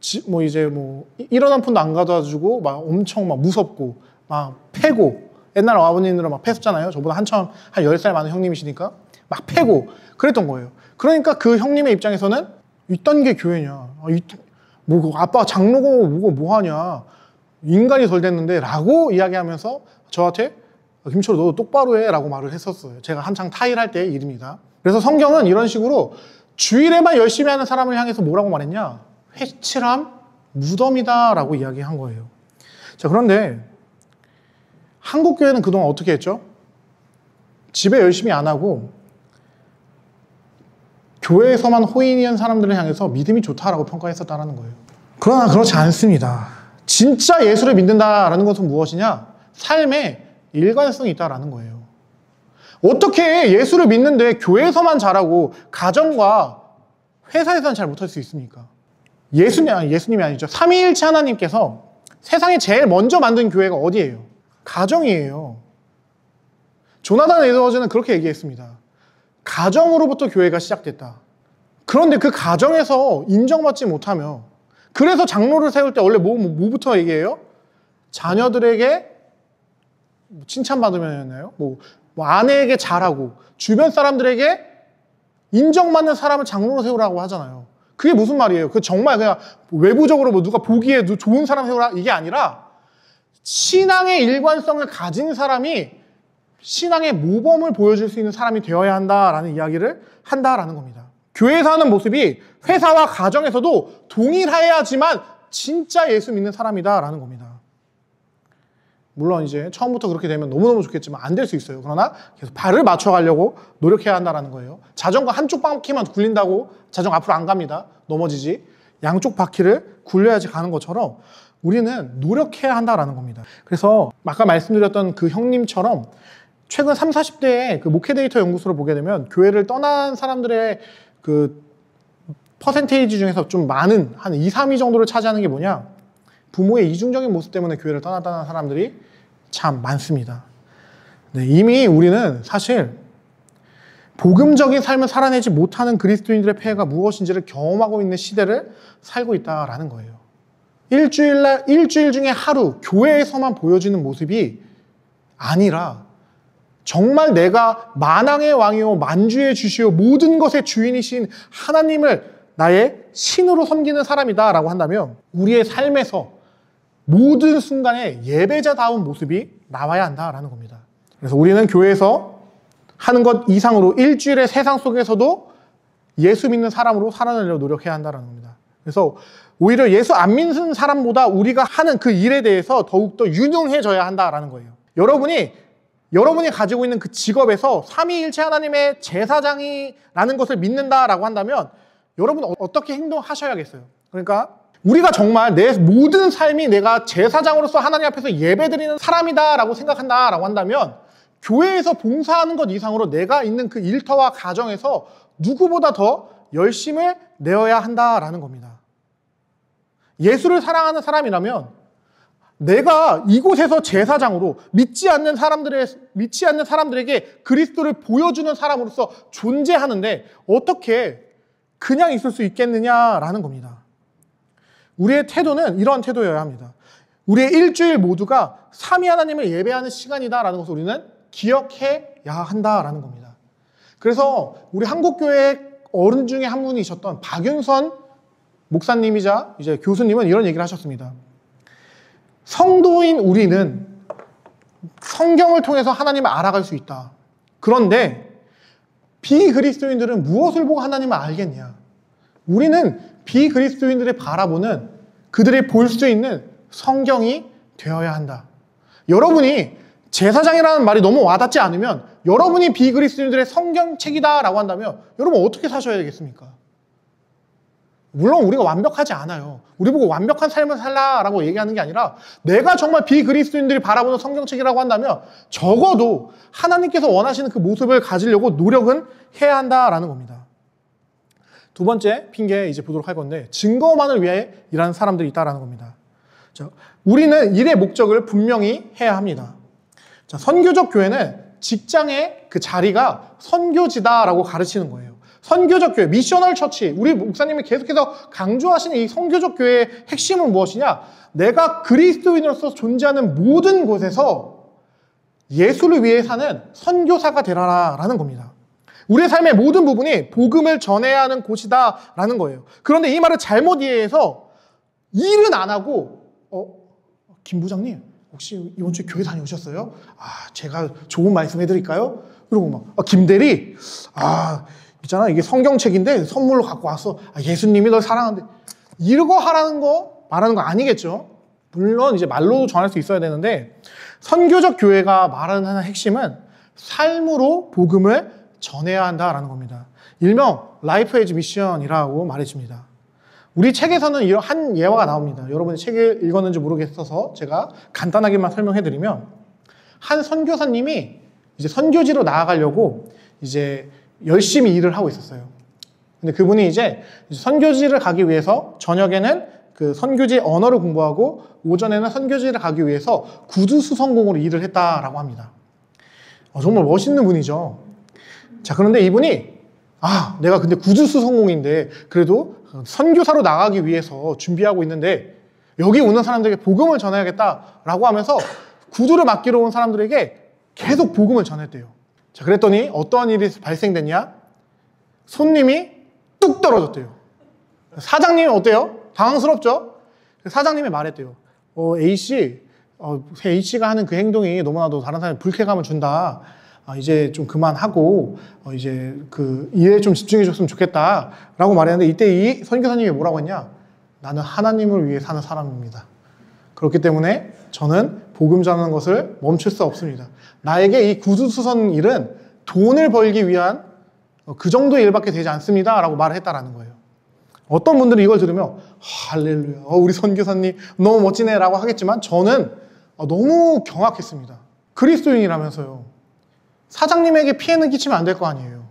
1원 한 푼도 안 가져다주고 막 엄청 막 무섭고 막 패고, 옛날 아버님들은 막 패셨잖아요. 저보다 한참 한 10살 많은 형님이시니까 막 패고 그랬던 거예요. 그러니까 그 형님의 입장에서는 이딴 게 교회냐, 아빠 장로고 뭐 하냐, 인간이 덜 됐는데 라고 이야기하면서 저한테 김철우 너도 똑바로 해 라고 말을 했었어요. 제가 한창 타일할 때의 일입니다. 그래서 성경은 이런 식으로 주일에만 열심히 하는 사람을 향해서 뭐라고 말했냐? 회칠함, 무덤이다 라고 이야기한 거예요. 자, 그런데 한국교회는 그동안 어떻게 했죠? 집에 열심히 안 하고 교회에서만 호인이한 사람들을 향해서 믿음이 좋다라고 평가했었다는 거예요. 그러나 그렇지 않습니다. 진짜 예수를 믿는다라는 것은 무엇이냐? 삶에 일관성이 있다라는 거예요. 어떻게 예수를 믿는데 교회에서만 잘하고 가정과 회사에서는 잘 못할 수 있습니까? 예수님이 아니죠. 삼위일체 하나님께서 세상에 제일 먼저 만든 교회가 어디예요? 가정이에요. 조나단 에드워즈는 그렇게 얘기했습니다. 가정으로부터 교회가 시작됐다. 그런데 그 가정에서 인정받지 못하며, 그래서 장로를 세울 때 원래 뭐부터 얘기해요? 자녀들에게 칭찬받으면요, 아내에게 잘하고 주변 사람들에게 인정받는 사람을 장로로 세우라고 하잖아요. 그게 무슨 말이에요? 그 정말 그냥 외부적으로 누가 보기에 좋은 사람 세우라 이게 아니라 신앙의 일관성을 가진 사람이 신앙의 모범을 보여줄 수 있는 사람이 되어야 한다라는 이야기를 한다라는 겁니다. 교회에서 하는 모습이 회사와 가정에서도 동일해야지만 진짜 예수 믿는 사람이다라는 겁니다. 물론 이제 처음부터 그렇게 되면 너무너무 좋겠지만 안 될 수 있어요. 그러나 계속 발을 맞춰가려고 노력해야 한다는 거예요. 자전거 한쪽 바퀴만 굴린다고 자전거 앞으로 안 갑니다. 넘어지지. 양쪽 바퀴를 굴려야지 가는 것처럼 우리는 노력해야 한다는 겁니다. 그래서 아까 말씀드렸던 그 형님처럼 최근 30, 40대의 그 목회 데이터 연구소를 보게 되면 교회를 떠난 사람들의 그 퍼센테이지 중에서 좀 많은 한 2, 3위 정도를 차지하는 게 뭐냐? 부모의 이중적인 모습 때문에 교회를 떠났다는 사람들이 참 많습니다. 네, 이미 우리는 사실 복음적인 삶을 살아내지 못하는 그리스도인들의 폐해가 무엇인지를 경험하고 있는 시대를 살고 있다라는 거예요. 일주일 중에 하루 교회에서만 보여지는 모습이 아니라 정말 내가 만왕의 왕이요 만주의 주시요 모든 것의 주인이신 하나님을 나의 신으로 섬기는 사람이다라고 한다면 우리의 삶에서 모든 순간에 예배자다운 모습이 나와야 한다라는 겁니다. 그래서 우리는 교회에서 하는 것 이상으로 일주일의 세상 속에서도 예수 믿는 사람으로 살아내려고 노력해야 한다는 겁니다. 그래서 오히려 예수 안 믿는 사람보다 우리가 하는 그 일에 대해서 더욱더 유능해져야 한다라는 거예요. 여러분이 가지고 있는 그 직업에서 삼위일체 하나님의 제사장이라는 것을 믿는다라고 한다면 여러분 어떻게 행동하셔야겠어요? 그러니까 우리가 정말 내 모든 삶이 내가 제사장으로서 하나님 앞에서 예배드리는 사람이다라고 생각한다라고 한다면 교회에서 봉사하는 것 이상으로 내가 있는 그 일터와 가정에서 누구보다 더 열심을 내어야 한다라는 겁니다. 예수를 사랑하는 사람이라면 내가 이곳에서 제사장으로 믿지 않는 사람들에게 그리스도를 보여주는 사람으로서 존재하는데 어떻게 그냥 있을 수 있겠느냐라는 겁니다. 우리의 태도는 이러한 태도여야 합니다. 우리의 일주일 모두가 삼위 하나님을 예배하는 시간이다라는 것을 우리는 기억해야 한다라는 겁니다. 그래서 우리 한국교회 어른 중에 한 분이셨던 박윤선 목사님이자 이제 교수님은 이런 얘기를 하셨습니다. 성도인 우리는 성경을 통해서 하나님을 알아갈 수 있다. 그런데 비그리스도인들은 무엇을 보고 하나님을 알겠냐? 우리는 비그리스도인들의 바라보는 그들이 볼 수 있는 성경이 되어야 한다. 여러분이 제사장이라는 말이 너무 와닿지 않으면 여러분이 비그리스도인들의 성경책이다라고 한다면 여러분 어떻게 사셔야 되겠습니까? 물론 우리가 완벽하지 않아요. 우리 보고 완벽한 삶을 살라라고 얘기하는 게 아니라 내가 정말 비그리스도인들이 바라보는 성경책이라고 한다면 적어도 하나님께서 원하시는 그 모습을 가지려고 노력은 해야 한다라는 겁니다. 두 번째 핑계 이제 보도록 할 건데 증거만을 위해 일하는 사람들이 있다라는 겁니다. 자, 우리는 일의 목적을 분명히 해야 합니다. 자, 선교적 교회는 직장의 그 자리가 선교지다라고 가르치는 거예요. 선교적 교회, 미셔널 처치, 우리 목사님이 계속해서 강조하시는 이 선교적 교회의 핵심은 무엇이냐? 내가 그리스도인으로서 존재하는 모든 곳에서 예수를 위해 사는 선교사가 되라라는 겁니다. 우리의 삶의 모든 부분이 복음을 전해야 하는 곳이다라는 거예요. 그런데 이 말을 잘못 이해해서 일은 안 하고 김 부장님 혹시 이번 주에 교회 다녀오셨어요? 제가 좋은 말씀 해드릴까요? 그리고 막 김대리 있잖아 이게 성경책인데 선물로 갖고 왔어. 예수님이 널 사랑하는데 이러고 하라는 거 말하는 거 아니겠죠? 물론 이제 말로 전할 수 있어야 되는데 선교적 교회가 말하는 핵심은 삶으로 복음을 전해야 한다라는 겁니다. 일명 라이프 에즈 미션이라고 말해줍니다. 우리 책에서는 이런 한 예화가 나옵니다. 여러분이 책을 읽었는지 모르겠어서 제가 간단하게만 설명해드리면 한 선교사님이 이제 선교지로 나아가려고 이제 열심히 일을 하고 있었어요. 근데 그분이 이제 선교지를 가기 위해서 저녁에는 그 선교지 언어를 공부하고 오전에는 선교지를 가기 위해서 구두 수선공으로 일을 했다라고 합니다. 정말 멋있는 분이죠. 자, 그런데 이분이 내가 근데 구두 수선공인데 그래도 선교사로 나가기 위해서 준비하고 있는데 여기 오는 사람들에게 복음을 전해야겠다라고 하면서 구두를 맡기러 온 사람들에게 계속 복음을 전했대요. 자, 그랬더니 어떠한 일이 발생됐냐? 손님이 뚝 떨어졌대요. 사장님이 어때요? 당황스럽죠? 사장님이 말했대요. A씨가 하는 그 행동이 너무나도 다른 사람에 불쾌감을 준다. 이제 좀 그만하고 이제 그 일에 좀 집중해 줬으면 좋겠다 라고 말했는데 이때 이 선교사님이 뭐라고 했냐? 나는 하나님을 위해 사는 사람입니다. 그렇기 때문에 저는 복음 전하는 것을 멈출 수 없습니다. 나에게 이 구두 수선 일은 돈을 벌기 위한 그 정도의 일밖에 되지 않습니다 라고 말을 했다라는 거예요. 어떤 분들은 이걸 들으면 할렐루야, 우리 선교사님 너무 멋지네 라고 하겠지만 저는 너무 경악했습니다. 그리스도인이라면서요. 사장님에게 피해는 끼치면 안 될 거 아니에요.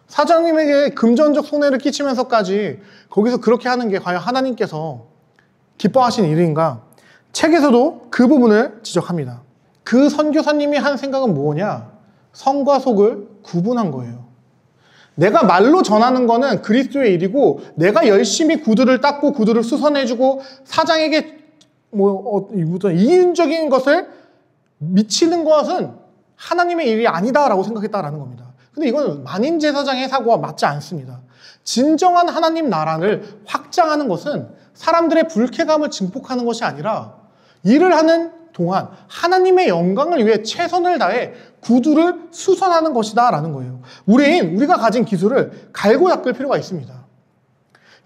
사장님에게 금전적 손해를 끼치면서까지 거기서 그렇게 하는 게 과연 하나님께서 기뻐하시는 일인가? 책에서도 그 부분을 지적합니다. 그 선교사님이 한 생각은 뭐냐? 성과 속을 구분한 거예요. 내가 말로 전하는 거는 그리스도의 일이고 내가 열심히 구두를 닦고 구두를 수선해주고 사장에게 이윤적인 것을 미치는 것은 하나님의 일이 아니다라고 생각했다라는 겁니다. 근데 이건 만인제사장의 사고와 맞지 않습니다. 진정한 하나님 나라를 확장하는 것은 사람들의 불쾌감을 증폭하는 것이 아니라 일을 하는 동안 하나님의 영광을 위해 최선을 다해 구두를 수선하는 것이다 라는 거예요. 우리가 가진 기술을 갈고 닦을 필요가 있습니다.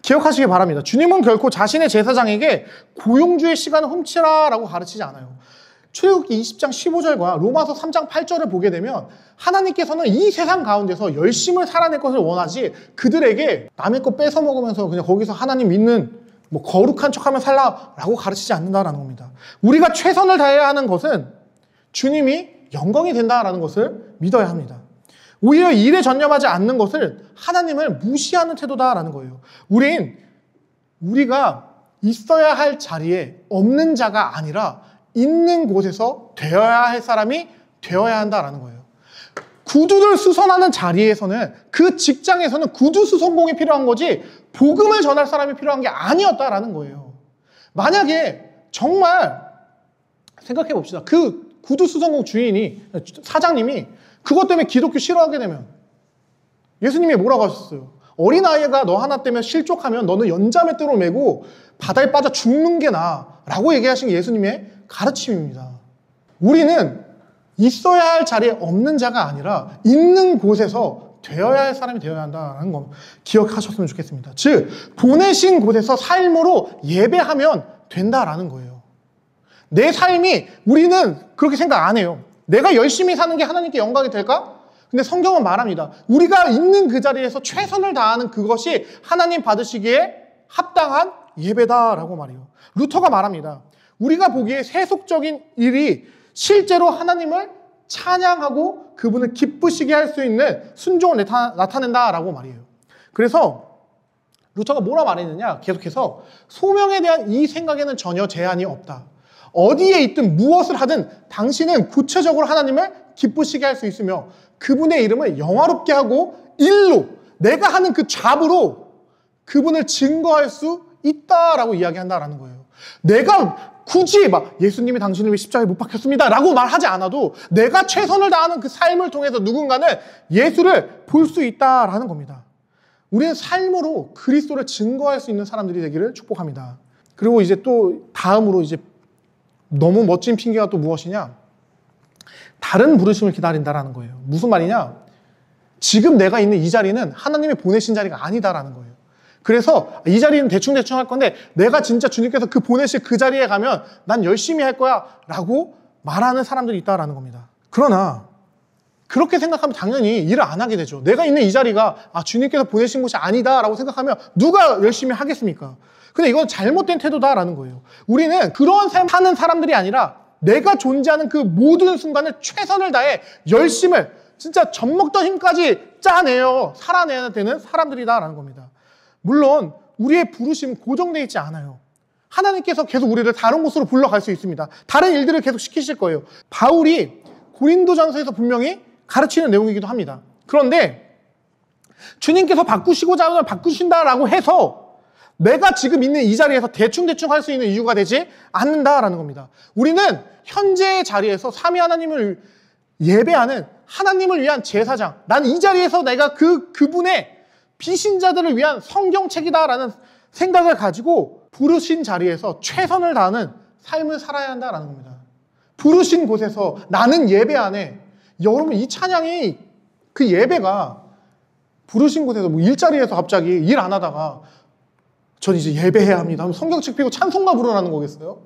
기억하시기 바랍니다. 주님은 결코 자신의 제사장에게 고용주의 시간을 훔치라 라고 가르치지 않아요. 출애굽기 20장 15절과 로마서 3장 8절을 보게 되면 하나님께서는 이 세상 가운데서 열심을 살아낼 것을 원하지 그들에게 남의 거 뺏어 먹으면서 그냥 거기서 하나님 믿는 거룩한 척하면 살라라고 가르치지 않는다라는 겁니다. 우리가 최선을 다해야 하는 것은 주님이 영광이 된다라는 것을 믿어야 합니다. 오히려 일에 전념하지 않는 것을 하나님을 무시하는 태도다라는 거예요. 우리가 있어야 할 자리에 없는 자가 아니라 있는 곳에서 되어야 할 사람이 되어야 한다라는 거예요. 구두를 수선하는 자리에서는 그 직장에서는 구두 수선공이 필요한 거지 복음을 전할 사람이 필요한 게 아니었다라는 거예요. 만약에 정말 생각해 봅시다. 그 구두 수선공 사장님이 그것 때문에 기독교 싫어하게 되면 예수님이 뭐라고 하셨어요? 어린아이가 너 하나 때문에 실족하면 너는 연자맷돌을 메고 바다에 빠져 죽는 게 나아 라고 얘기하신 게 예수님의 가르침입니다. 우리는 있어야 할 자리에 없는 자가 아니라 있는 곳에서 되어야 할 사람이 되어야 한다는 거 기억하셨으면 좋겠습니다. 즉 보내신 곳에서 삶으로 예배하면 된다라는 거예요. 내 삶이 우리는 그렇게 생각 안 해요. 내가 열심히 사는 게 하나님께 영광이 될까? 근데 성경은 말합니다. 우리가 있는 그 자리에서 최선을 다하는 그것이 하나님 받으시기에 합당한 예배다라고 말해요. 루터가 말합니다. 우리가 보기에 세속적인 일이 실제로 하나님을 찬양하고 그분을 기쁘시게 할 수 있는 순종을 나타낸다라고 말이에요. 그래서 루터가 뭐라 말했느냐? 계속해서 소명에 대한 이 생각에는 전혀 제한이 없다. 어디에 있든 무엇을 하든 당신은 구체적으로 하나님을 기쁘시게 할 수 있으며 그분의 이름을 영화롭게 하고 일로 내가 하는 그 잡으로 그분을 증거할 수 있다라고 이야기한다라는 거예요. 내가 굳이 예수님이 당신을 위해 십자가에 못 박혔습니다 라고 말하지 않아도 내가 최선을 다하는 그 삶을 통해서 누군가는 예수를 볼 수 있다라는 겁니다. 우리는 삶으로 그리스도를 증거할 수 있는 사람들이 되기를 축복합니다. 그리고 이제 또 다음으로 이제 너무 멋진 핑계가 또 무엇이냐? 다른 부르심을 기다린다라는 거예요. 무슨 말이냐? 지금 내가 있는 이 자리는 하나님이 보내신 자리가 아니다라는 거예요. 그래서 이 자리는 대충대충 할 건데 내가 진짜 주님께서 그 보내실 그 자리에 가면 난 열심히 할 거야 라고 말하는 사람들이 있다라는 겁니다. 그러나 그렇게 생각하면 당연히 일을 안 하게 되죠. 내가 있는 이 자리가 주님께서 보내신 곳이 아니다 라고 생각하면 누가 열심히 하겠습니까? 근데 이건 잘못된 태도다라는 거예요. 우리는 그런 삶 사는 사람들이 아니라 내가 존재하는 그 모든 순간을 최선을 다해 열심을 진짜 젖먹던 힘까지 짜내어 살아내야 되는 사람들이다라는 겁니다. 물론 우리의 부르심은 고정되어 있지 않아요. 하나님께서 계속 우리를 다른 곳으로 불러갈 수 있습니다. 다른 일들을 계속 시키실 거예요. 바울이 고린도전서에서 분명히 가르치는 내용이기도 합니다. 그런데 주님께서 바꾸시고자 하면 바꾸신다라고 해서 내가 지금 있는 이 자리에서 대충 할 수 있는 이유가 되지 않는다라는 겁니다. 우리는 현재의 자리에서 삼위 하나님을 예배하는 하나님을 위한 제사장, 난 이 자리에서 내가 그분의 비신자들을 위한 성경책이다라는 생각을 가지고 부르신 자리에서 최선을 다하는 삶을 살아야 한다라는 겁니다. 부르신 곳에서 나는 예배 안에, 여러분 이 찬양이, 그 예배가 부르신 곳에서 뭐 일자리에서 갑자기 일 안 하다가 전 이제 예배해야 합니다 하면 성경책 펴고 찬송가 부르라는 거겠어요?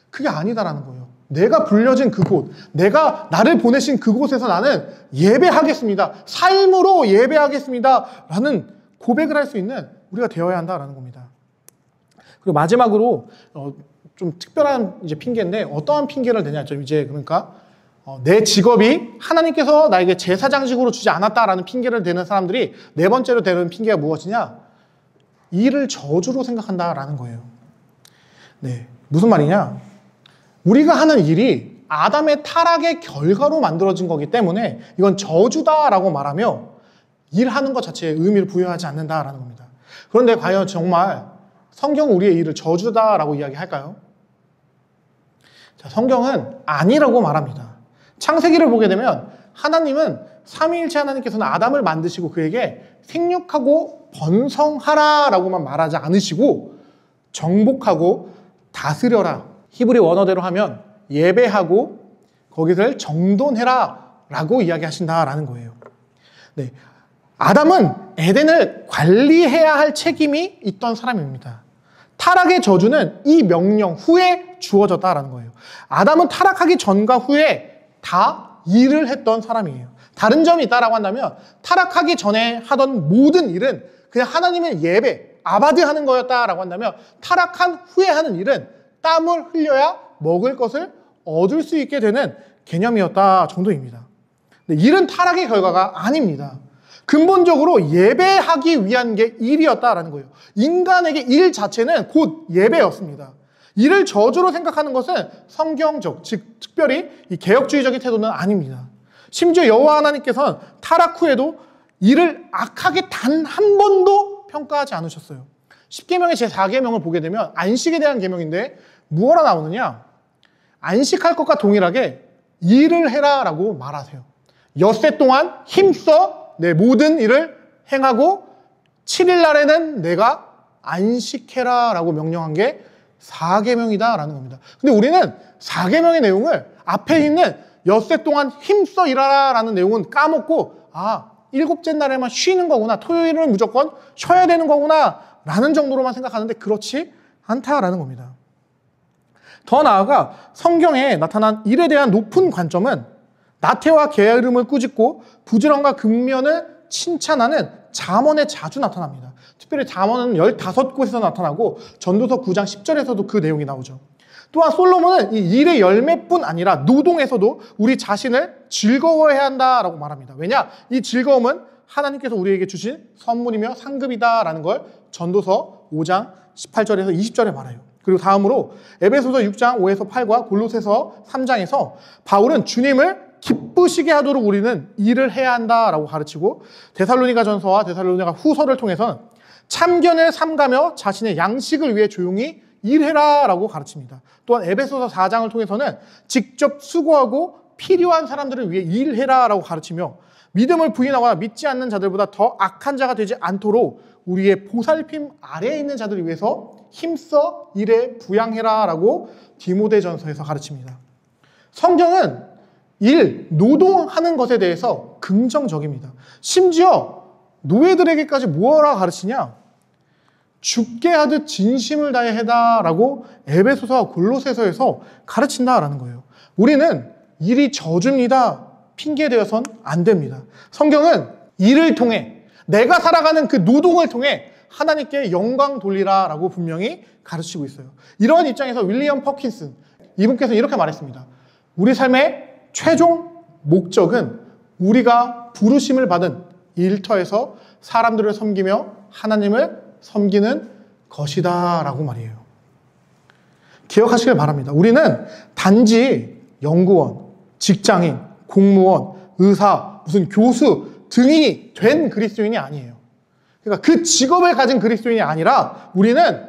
그게 아니다라는 거예요. 내가 불려진 그곳, 내가 나를 보내신 그곳에서 나는 예배하겠습니다, 삶으로 예배하겠습니다 라는 고백을 할 수 있는 우리가 되어야 한다라는 겁니다. 그리고 마지막으로 좀 특별한 이제 핑계인데, 어떠한 핑계를 대냐죠. 이제 그러니까 내 직업이 하나님께서 나에게 제사장직으로 주지 않았다라는 핑계를 대는 사람들이 네 번째로 대는 핑계가 무엇이냐? 일을 저주로 생각한다라는 거예요. 네, 무슨 말이냐? 우리가 하는 일이 아담의 타락의 결과로 만들어진 거기 때문에 이건 저주다라고 말하며 일하는 것 자체에 의미를 부여하지 않는다라는 겁니다. 그런데 과연 정말 성경은 우리의 일을 저주다라고 이야기할까요? 자, 성경은 아니라고 말합니다. 창세기를 보게 되면 하나님은 삼위일체 하나님께서는 아담을 만드시고 그에게 생육하고 번성하라라고만 말하지 않으시고 정복하고 다스려라, 히브리 원어대로 하면 예배하고 거기를 정돈해라라고 이야기하신다라는 거예요. 네, 아담은 에덴을 관리해야 할 책임이 있던 사람입니다. 타락의 저주는 이 명령 후에 주어졌다라는 거예요. 아담은 타락하기 전과 후에 다 일을 했던 사람이에요. 다른 점이 있다라고 한다면 타락하기 전에 하던 모든 일은 그냥 하나님의 예배, 아바드 하는 거였다라고 한다면 타락한 후에 하는 일은 땀을 흘려야 먹을 것을 얻을 수 있게 되는 개념이었다 정도입니다. 근데 일은 타락의 결과가 아닙니다. 근본적으로 예배하기 위한 게 일이었다라는 거예요. 인간에게 일 자체는 곧 예배였습니다. 일을 저주로 생각하는 것은 성경적, 즉 특별히 이 개혁주의적인 태도는 아닙니다. 심지어 여호와 하나님께서는 타락 후에도 일을 악하게 단 한 번도 평가하지 않으셨어요. 10계명의 제4계명을 보게 되면 안식에 대한 계명인데 무엇라 나오느냐? 안식할 것과 동일하게 일을 해라라고 말하세요. 엿새 동안 힘써 내 모든 일을 행하고 7일 날에는 내가 안식해라라고 명령한 게 4계명이다라는 겁니다. 근데 우리는 4계명의 내용을 앞에 있는 엿새 동안 힘써 일하라라는 내용은 까먹고, 아, 일곱째 날에만 쉬는 거구나, 토요일은 무조건 쉬어야 되는 거구나 라는 정도로만 생각하는데 그렇지 않다라는 겁니다. 더 나아가 성경에 나타난 일에 대한 높은 관점은 나태와 게으름을 꾸짖고 부지런과 근면을 칭찬하는 잠언에 자주 나타납니다. 특별히 잠언은 15곳에서 나타나고 전도서 9장 10절에서도 그 내용이 나오죠. 또한 솔로몬은 이 일의 열매뿐 아니라 노동에서도 우리 자신을 즐거워해야 한다라고 말합니다. 왜냐? 이 즐거움은 하나님께서 우리에게 주신 선물이며 상급이다라는 걸 전도서 5장 18절에서 20절에 말해요. 그리고 다음으로 에베소서 6장 5에서 8과 골로새서 3장에서 바울은 주님을 기쁘시게 하도록 우리는 일을 해야 한다라고 가르치고, 데살로니가 전서와 데살로니가 후서를 통해서는 참견을 삼가며 자신의 양식을 위해 조용히 일해라라고 가르칩니다. 또한 에베소서 4장을 통해서는 직접 수고하고 필요한 사람들을 위해 일해라라고 가르치며 믿음을 부인하거나 믿지 않는 자들보다 더 악한 자가 되지 않도록 우리의 보살핌 아래에 있는 자들을 위해서 힘써 일에 부양해라라고 디모데전서에서 가르칩니다. 성경은 일, 노동하는 것에 대해서 긍정적입니다. 심지어 노예들에게까지 뭐라 가르치냐? 죽게 하듯 진심을 다해 해다라고 에베소서와 골로새서에서 가르친다라는 거예요. 우리는 일이 저주입니다, 핑계되어선 안 됩니다. 성경은 일을 통해, 내가 살아가는 그 노동을 통해 하나님께 영광 돌리라라고 분명히 가르치고 있어요. 이러한 입장에서 윌리엄 퍼킨슨 이분께서는 이렇게 말했습니다. 우리 삶의 최종 목적은 우리가 부르심을 받은 일터에서 사람들을 섬기며 하나님을 섬기는 것이다 라고 말이에요. 기억하시길 바랍니다. 우리는 단지 연구원, 직장인, 공무원, 의사, 무슨 교수 등이 된 그리스도인이 아니에요. 그러니까 그 직업을 가진 그리스도인이 아니라 우리는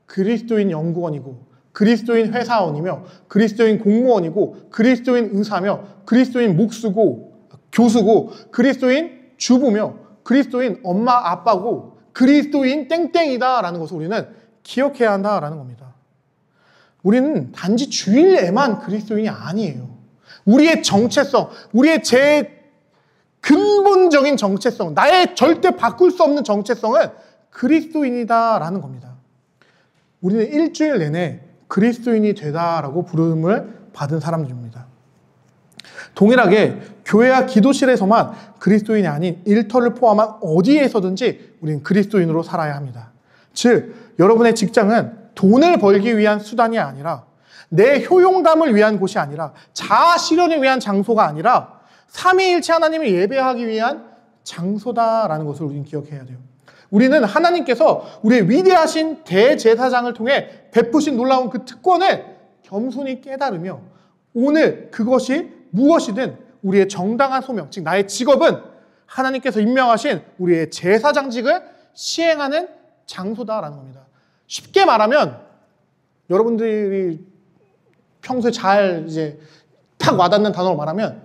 그리스도인 연구원이고 그리스도인 회사원이며 그리스도인 공무원이고 그리스도인 의사며 그리스도인 목수고 교수고 그리스도인 주부며 그리스도인 엄마 아빠고 그리스도인 땡땡이다라는 것을 우리는 기억해야 한다라는 겁니다. 우리는 단지 주일에만 그리스도인이 아니에요. 우리의 정체성, 우리의 근본적인 정체성, 나의 절대 바꿀 수 없는 정체성은 그리스도인이다라는 겁니다. 우리는 일주일 내내 그리스도인이 되다라고 부름을 받은 사람들입니다. 동일하게 교회와 기도실에서만 그리스도인이 아닌 일터를 포함한 어디에서든지 우리는 그리스도인으로 살아야 합니다. 즉, 여러분의 직장은 돈을 벌기 위한 수단이 아니라 내 효용감을 위한 곳이 아니라 자아 실현을 위한 장소가 아니라 삼위일체 하나님을 예배하기 위한 장소다라는 것을 우리는 기억해야 돼요. 우리는 하나님께서 우리의 위대하신 대제사장을 통해 베푸신 놀라운 그 특권을 겸손히 깨달으며 오늘 그것이 무엇이든 우리의 정당한 소명, 즉 나의 직업은 하나님께서 임명하신 우리의 제사장직을 시행하는 장소다라는 겁니다. 쉽게 말하면 여러분들이 평소에 잘 이제 탁 와닿는 단어로 말하면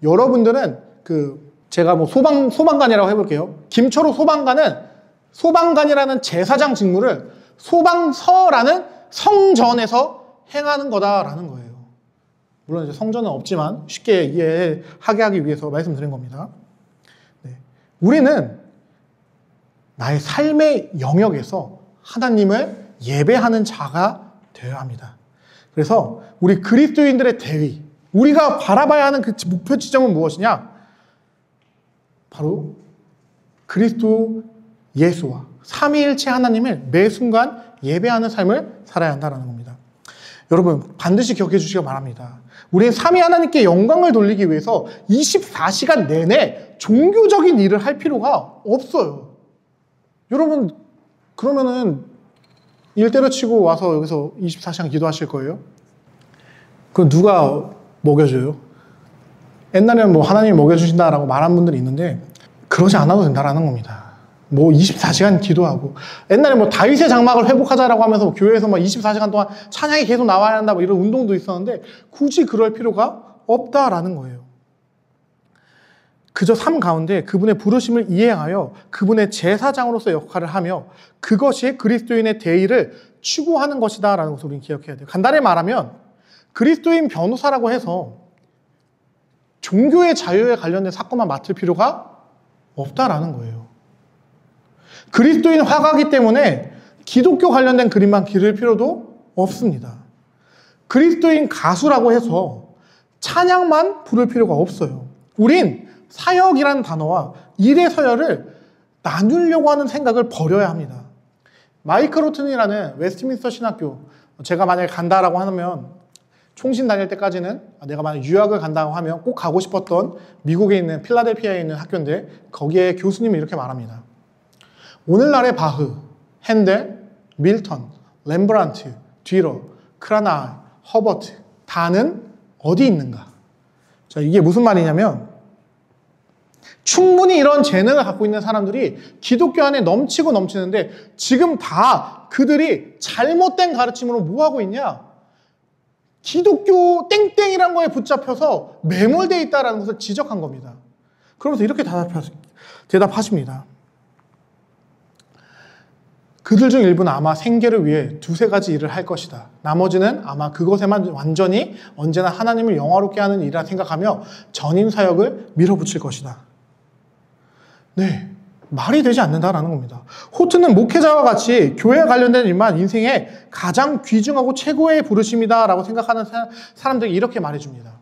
여러분들은 제가 뭐 소방관이라고 해볼게요. 김철호 소방관은 소방관이라는 제사장 직무를 소방서라는 성전에서 행하는 거다라는 거예요. 물론 이제 성전은 없지만 쉽게 이해하게 하기 위해서 말씀드린 겁니다. 네. 우리는 나의 삶의 영역에서 하나님을 예배하는 자가 되어야 합니다. 그래서 우리 그리스도인들의 대위, 우리가 바라봐야 하는 그 목표 지점은 무엇이냐? 바로 그리스도 예수와 삼위일체 하나님을 매 순간 예배하는 삶을 살아야 한다는 겁니다. 여러분 반드시 기억해 주시기 바랍니다. 우리는 삼위 하나님께 영광을 돌리기 위해서 24시간 내내 종교적인 일을 할 필요가 없어요. 여러분 그러면은 일 때려치고 와서 여기서 24시간 기도하실 거예요? 그럼 누가 먹여줘요? 옛날에는 뭐 하나님이 먹여주신다라고 말한 분들이 있는데 그러지 않아도 된다라는 겁니다. 뭐 24시간 기도하고 옛날에 뭐 다윗의 장막을 회복하자라고 하면서 교회에서 막 24시간 동안 찬양이 계속 나와야 한다 뭐 이런 운동도 있었는데 굳이 그럴 필요가 없다라는 거예요. 그저 삶 가운데 그분의 부르심을 이행하여 그분의 제사장으로서 역할을 하며 그것이 그리스도인의 대의를 추구하는 것이다라는 것을 우리는 기억해야 돼요. 간단히 말하면 그리스도인 변호사라고 해서 종교의 자유에 관련된 사건만 맡을 필요가 없다라는 거예요. 그리스도인 화가이기 때문에 기독교 관련된 그림만 기를 필요도 없습니다. 그리스도인 가수라고 해서 찬양만 부를 필요가 없어요. 우린 사역이라는 단어와 일의 서열을 나누려고 하는 생각을 버려야 합니다. 마이클 호튼이라는 웨스트민스터 신학교, 제가 만약에 간다라고 하면 총신 다닐 때까지는 내가 만약 유학을 간다고 하면 꼭 가고 싶었던 미국에 있는 필라델피아에 있는 학교인데 거기에 교수님이 이렇게 말합니다. 오늘날의 바흐, 핸델, 밀턴, 렘브란트, 뒤러, 크라나, 허버트 다는 어디 있는가? 자, 이게 무슨 말이냐면 충분히 이런 재능을 갖고 있는 사람들이 기독교 안에 넘치고 넘치는데 지금 다 그들이 잘못된 가르침으로 뭐 하고 있냐? 기독교 땡땡이란 거에 붙잡혀서 매몰되어 있다는 것을 지적한 겁니다. 그러면서 이렇게 대답하십니다. 그들 중 일부는 아마 생계를 위해 두세 가지 일을 할 것이다. 나머지는 아마 그것에만 완전히 언제나 하나님을 영화롭게 하는 일이라 생각하며 전임 사역을 밀어붙일 것이다. 네, 말이 되지 않는다라는 겁니다. 호트는 목회자와 같이 교회에 관련된 일만 인생의 가장 귀중하고 최고의 부르심이다라고 생각하는 사람들이 이렇게 말해줍니다.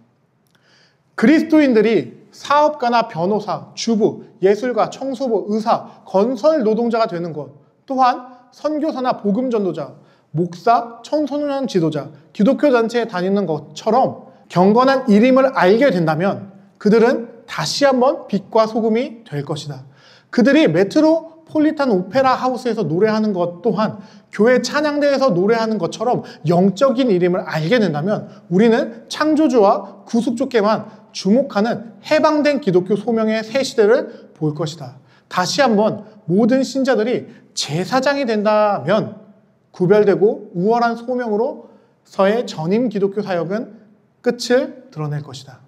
그리스도인들이 사업가나 변호사, 주부, 예술가, 청소부, 의사, 건설 노동자가 되는 것, 또한 선교사나 복음 전도자, 목사, 청소년 지도자, 기독교 단체에 다니는 것처럼 경건한 일임을 알게 된다면 그들은 다시 한번 빛과 소금이 될 것이다. 그들이 메트로 메트로폴리탄 오페라 하우스에서 노래하는 것 또한 교회 찬양대에서 노래하는 것처럼 영적인 이름을 알게 된다면 우리는 창조주와 구속주께만 주목하는 해방된 기독교 소명의 새 시대를 볼 것이다. 다시 한번 모든 신자들이 제사장이 된다면 구별되고 우월한 소명으로서의 전임 기독교 사역은 끝을 드러낼 것이다.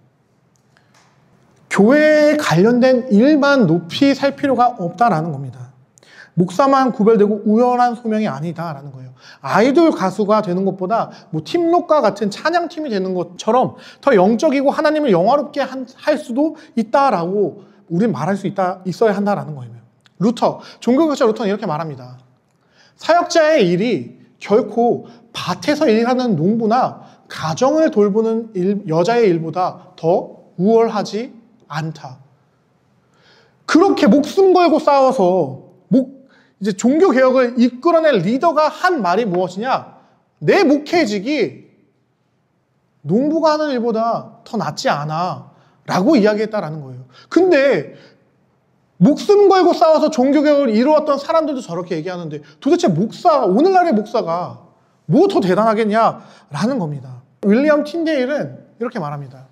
교회에 관련된 일만 높이 살 필요가 없다라는 겁니다. 목사만 구별되고 우월한 소명이 아니다라는 거예요. 아이돌 가수가 되는 것보다 뭐 팀록과 같은 찬양팀이 되는 것처럼 더 영적이고 하나님을 영화롭게 할 수도 있다라고 우린 말할 수 있어야 한다라는 거예요. 종교학자 루터는 이렇게 말합니다. 사역자의 일이 결코 밭에서 일하는 농부나 가정을 돌보는 여자의 일보다 더 우월하지 않다. 그렇게 목숨 걸고 싸워서 이제 종교 개혁을 이끌어낼 리더가 한 말이 무엇이냐? 내 목회직이 농부가 하는 일보다 더 낫지 않아 라고 이야기했다라는 거예요. 근데 목숨 걸고 싸워서 종교 개혁을 이루었던 사람들도 저렇게 얘기하는데 도대체 오늘날의 목사가 뭐 더 대단하겠냐라는 겁니다. 윌리엄 틴데일은 이렇게 말합니다.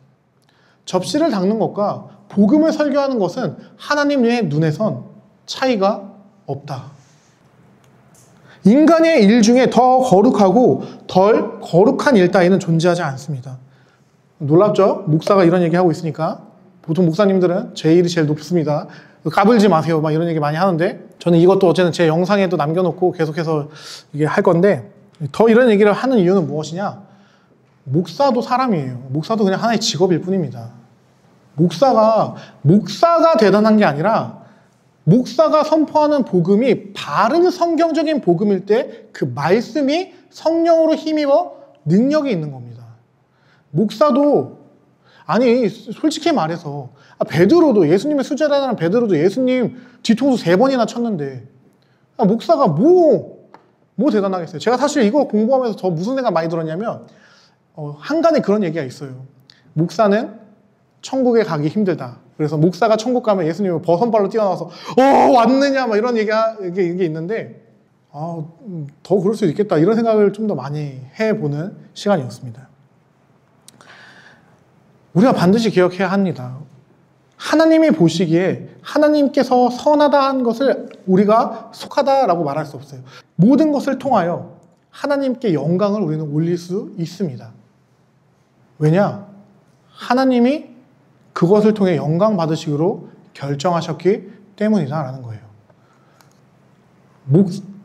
접시를 닦는 것과 복음을 설교하는 것은 하나님의 눈에선 차이가 없다. 인간의 일 중에 더 거룩하고 덜 거룩한 일 따위는 존재하지 않습니다. 놀랍죠? 목사가 이런 얘기하고 있으니까. 보통 목사님들은 제 일이 제일 높습니다. 까불지 마세요. 막 이런 얘기 많이 하는데 저는 이것도 어쨌든 제 영상에도 남겨놓고 계속해서 이게 할 건데 더 이런 얘기를 하는 이유는 무엇이냐? 목사도 사람이에요. 목사도 그냥 하나의 직업일 뿐입니다. 목사가 대단한 게 아니라 목사가 선포하는 복음이 바른 성경적인 복음일 때 그 말씀이 성령으로 힘입어 능력이 있는 겁니다. 목사도 솔직히 말해서 베드로도 예수님의 수제자라는 베드로도 예수님 뒤통수 3번이나 쳤는데 목사가 뭐 대단하겠어요. 제가 사실 이거 공부하면서 더 무슨 생각 많이 들었냐면 한간에 그런 얘기가 있어요. 목사는 천국에 가기 힘들다. 그래서 목사가 천국 가면 예수님이 버선발로 뛰어나와서 왔느냐 막 이런 이게 있는데 더 그럴 수 있겠다 이런 생각을 좀 더 많이 해보는 시간이었습니다. 우리가 반드시 기억해야 합니다. 하나님이 보시기에 하나님께서 선하다는 것을 우리가 속하다라고 말할 수 없어요. 모든 것을 통하여 하나님께 영광을 우리는 올릴 수 있습니다. 왜냐? 하나님이 그것을 통해 영광 받으시기로 결정하셨기 때문이다라는 거예요.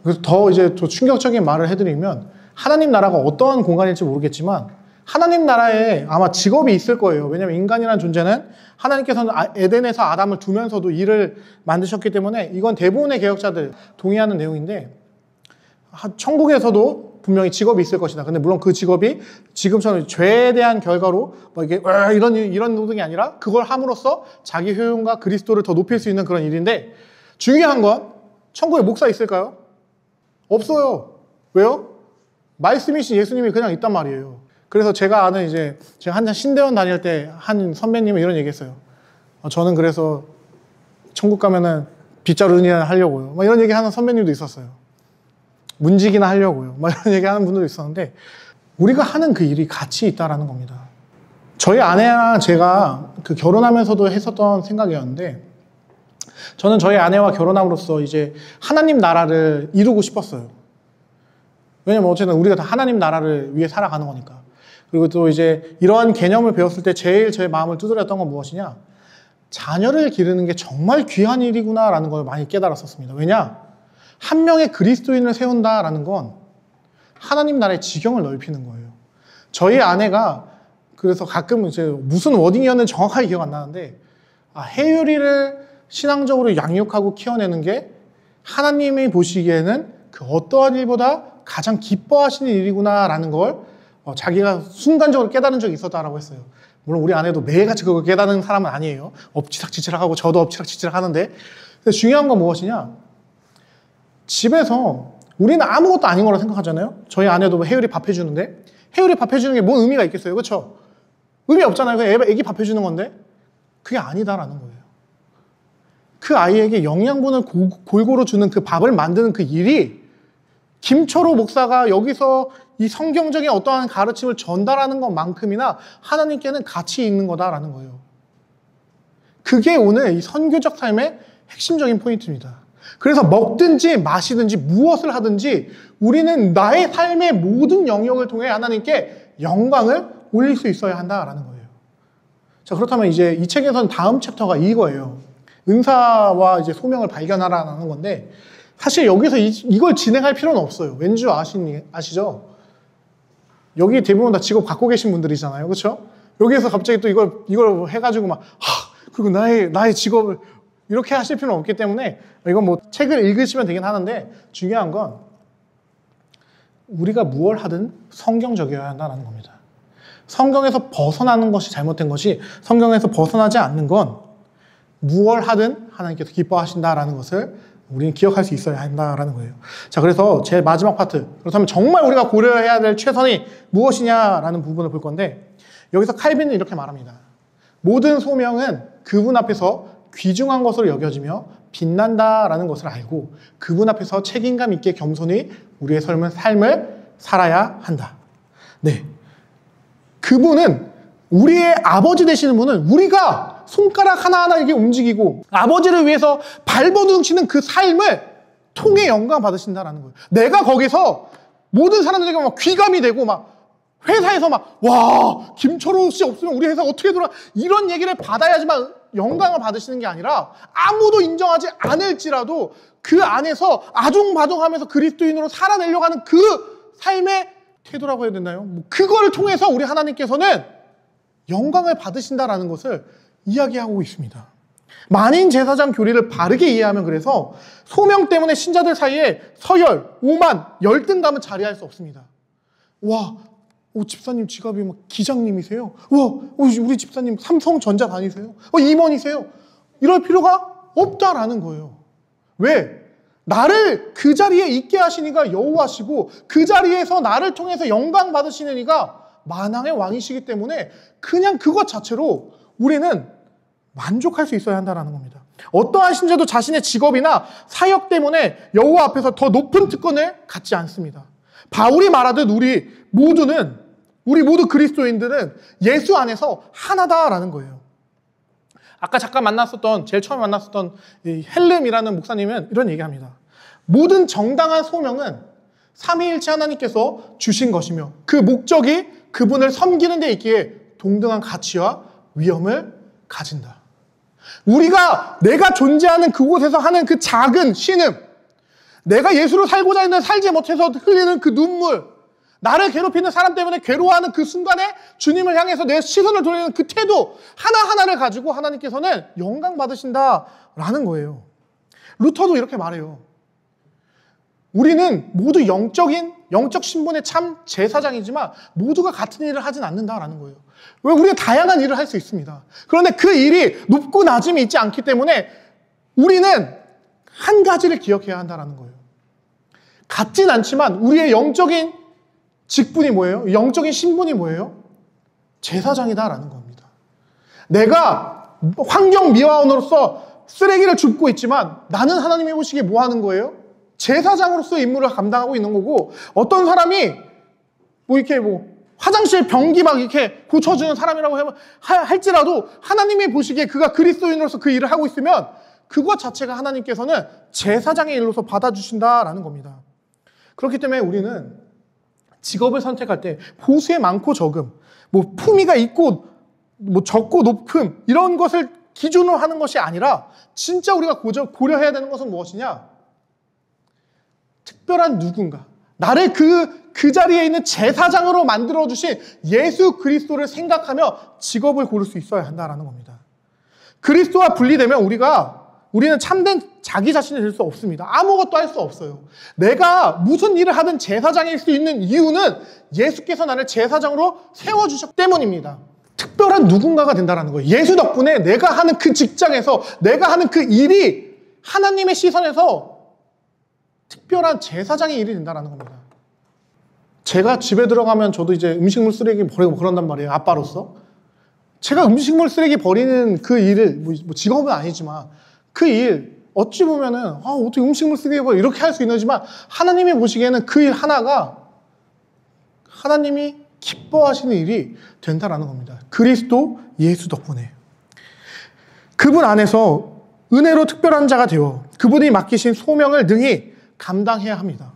그래서 더 충격적인 말을 해드리면 하나님 나라가 어떠한 공간일지 모르겠지만 하나님 나라에 아마 직업이 있을 거예요. 왜냐하면 인간이라는 존재는 하나님께서는 에덴에서 아담을 두면서도 일을 만드셨기 때문에 이건 대부분의 개혁자들 동의하는 내용인데 천국에서도 분명히 직업이 있을 것이다. 근데 물론 그 직업이 지금처럼 죄에 대한 결과로 이런 노동이 아니라 그걸 함으로써 자기 효용과 그리스도를 더 높일 수 있는 그런 일인데 중요한 건 천국에 목사 있을까요? 없어요. 왜요? 말씀이신 예수님이 그냥 있단 말이에요. 그래서 제가 아는 제가 한참 신대원 다닐 때 한 선배님은 이런 얘기 했어요. 저는 그래서 천국 가면은 빗자루 은혜나 하려고요. 막 이런 얘기 하는 선배님도 있었어요. 문직이나 하려고요. 막 이런 얘기 하는 분들도 있었는데 우리가 하는 그 일이 가치 있다라는 겁니다. 저희 아내랑 제가 결혼하면서도 했었던 생각이었는데 저는 저희 아내와 결혼함으로써 이제 하나님 나라를 이루고 싶었어요. 왜냐면 어쨌든 우리가 다 하나님 나라를 위해 살아가는 거니까. 그리고 또 이제 이러한 개념을 배웠을 때 제일 제 마음을 두드렸던 건 무엇이냐? 자녀를 기르는 게 정말 귀한 일이구나라는 걸 많이 깨달았었습니다. 왜냐? 한 명의 그리스도인을 세운다라는 건 하나님 나라의 지경을 넓히는 거예요. 저희 아내가 그래서 가끔 무슨 워딩이었는지 정확하게 기억 안 나는데 혜율이를 신앙적으로 양육하고 키워내는 게 하나님이 보시기에는 그 어떠한 일보다 가장 기뻐하시는 일이구나라는 걸 자기가 순간적으로 깨달은 적이 있었다라고 했어요. 물론 우리 아내도 매일같이 그걸 깨닫는 사람은 아니에요. 엎치락치치락하고 저도 엎치락치치락 하는데 중요한 건 무엇이냐? 집에서 우리는 아무것도 아닌 거라 생각하잖아요. 저희 아내도 혜율이 밥 해주는데 혜율이 밥 해주는 게 뭔 의미가 있겠어요? 그렇죠? 의미 없잖아요. 그냥 애기 밥 해주는 건데 그게 아니다라는 거예요. 그 아이에게 영양분을 골고루 주는 그 밥을 만드는 그 일이 김철호 목사가 여기서 이 성경적인 어떠한 가르침을 전달하는 것만큼이나 하나님께는 가치 있는 거다라는 거예요. 그게 오늘 이 선교적 삶의 핵심적인 포인트입니다. 그래서 먹든지 마시든지 무엇을 하든지 우리는 나의 삶의 모든 영역을 통해 하나님께 영광을 올릴 수 있어야 한다라는 거예요. 자, 그렇다면 이제 이 책에서는 다음 챕터가 이거예요. 은사와 이제 소명을 발견하라는 건데, 사실 여기서 이걸 진행할 필요는 없어요. 왠지 아시죠? 여기 대부분 다 직업 갖고 계신 분들이잖아요. 그렇죠? 여기에서 갑자기 또 이걸 해가지고 그리고 나의 직업을 이렇게 하실 필요는 없기 때문에, 이건 뭐 책을 읽으시면 되긴 하는데, 중요한 건 우리가 무엇을 하든 성경적이어야 한다는 겁니다. 성경에서 벗어나는 것이 잘못된 것이, 성경에서 벗어나지 않는 건 무엇을 하든 하나님께서 기뻐하신다라는 것을 우리는 기억할 수 있어야 한다라는 거예요. 자, 그래서 제 마지막 파트, 그렇다면 정말 우리가 고려해야 될 최선이 무엇이냐라는 부분을 볼 건데, 여기서 칼빈은 이렇게 말합니다. 모든 소명은 그분 앞에서 귀중한 것으로 여겨지며 빛난다라는 것을 알고 그분 앞에서 책임감 있게 겸손히 우리의 삶을 살아야 한다. 네, 그분은, 우리의 아버지 되시는 분은 우리가 손가락 하나하나 이렇게 움직이고 아버지를 위해서 발버둥치는 그 삶을 통해 영광 받으신다라는 거예요. 내가 거기서 모든 사람들에게 막 귀감이 되고 막 회사에서 와, 김철호 씨 없으면 우리 회사 어떻게 돌아, 이런 얘기를 받아야지만 영광을 받으시는 게 아니라, 아무도 인정하지 않을지라도 그 안에서 아둥바둥하면서 그리스도인으로 살아내려고 하는 그 삶의 태도라고 해야 되나요? 그거를 통해서 우리 하나님께서는 영광을 받으신다라는 것을 이야기하고 있습니다. 만인 제사장 교리를 바르게 이해하면, 그래서 소명 때문에 신자들 사이에 서열, 오만, 열등감은 자리할 수 없습니다. 와, 집사님 직업이 기장님이세요? 우리 집사님 삼성전자 다니세요? 임원이세요? 이럴 필요가 없다라는 거예요. 왜? 나를 그 자리에 있게 하시니가 여호와시고 그 자리에서 나를 통해서 영광 받으시는 이가 만왕의 왕이시기 때문에 그냥 그것 자체로 우리는 만족할 수 있어야 한다는 겁니다. 어떠한 신자도 자신의 직업이나 사역 때문에 여호와 앞에서 더 높은 특권을 갖지 않습니다. 바울이 말하듯 우리 모두 그리스도인들은 예수 안에서 하나다라는 거예요. 아까 잠깐 제일 처음에 만났었던 이 헬름이라는 목사님은 이런 얘기합니다. 모든 정당한 소명은 삼위일체 하나님께서 주신 것이며 그 목적이 그분을 섬기는 데 있기에 동등한 가치와 위엄을 가진다. 내가 존재하는 그곳에서 하는 그 작은 신음, 내가 예수로 살고자 했는데 살지 못해서 흘리는 그 눈물, 나를 괴롭히는 사람 때문에 괴로워하는 그 순간에 주님을 향해서 내 시선을 돌리는 그 태도 하나하나를 가지고 하나님께서는 영광 받으신다라는 거예요. 루터도 이렇게 말해요. 우리는 모두 영적 신분의 참 제사장이지만 모두가 같은 일을 하진 않는다라는 거예요. 왜? 우리가 다양한 일을 할 수 있습니다. 그런데 그 일이 높고 낮음이 있지 않기 때문에 우리는 한 가지를 기억해야 한다라는 거예요. 같진 않지만 우리의 영적인 직분이 뭐예요? 영적인 신분이 뭐예요? 제사장이다라는 겁니다. 내가 환경 미화원으로서 쓰레기를 줍고 있지만 나는 하나님이 보시기에 뭐 하는 거예요? 제사장으로서의 임무를 감당하고 있는 거고, 어떤 사람이 화장실 변기 이렇게 고쳐주는 사람이라고 할지라도 하나님이 보시기에 그가 그리스도인으로서 그 일을 하고 있으면 그것 자체가 하나님께서는 제사장의 일로서 받아주신다라는 겁니다. 그렇기 때문에 우리는 직업을 선택할 때 보수의 많고 적음, 품위가 있고 적고 높음, 이런 것을 기준으로 하는 것이 아니라 진짜 우리가 고려해야 되는 것은 무엇이냐? 특별한 누군가, 나를 그 자리에 있는 제사장으로 만들어주신 예수 그리스도를 생각하며 직업을 고를 수 있어야 한다는 겁니다. 그리스도와 분리되면 우리는 참된 자기 자신이 될 수 없습니다. 아무것도 할 수 없어요. 내가 무슨 일을 하든 제사장일 수 있는 이유는 예수께서 나를 제사장으로 세워주셨기 때문입니다. 특별한 누군가가 된다는 거예요. 예수 덕분에 내가 하는 그 직장에서 내가 하는 그 일이 하나님의 시선에서 특별한 제사장의 일이 된다는 겁니다. 제가 집에 들어가면 저도 이제 음식물 쓰레기 버리고 그런단 말이에요. 아빠로서. 제가 음식물 쓰레기 버리는 그 일을 직업은 아니지만 그 일, 어찌 보면은, 어떻게 음식물 쓰게 뭐 이렇게 할 수 있는지만, 하나님이 보시기에는 그 일 하나가 하나님이 기뻐하시는 일이 된다라는 겁니다. 그리스도 예수 덕분에. 그분 안에서 은혜로 특별한 자가 되어 그분이 맡기신 소명을 능히 감당해야 합니다.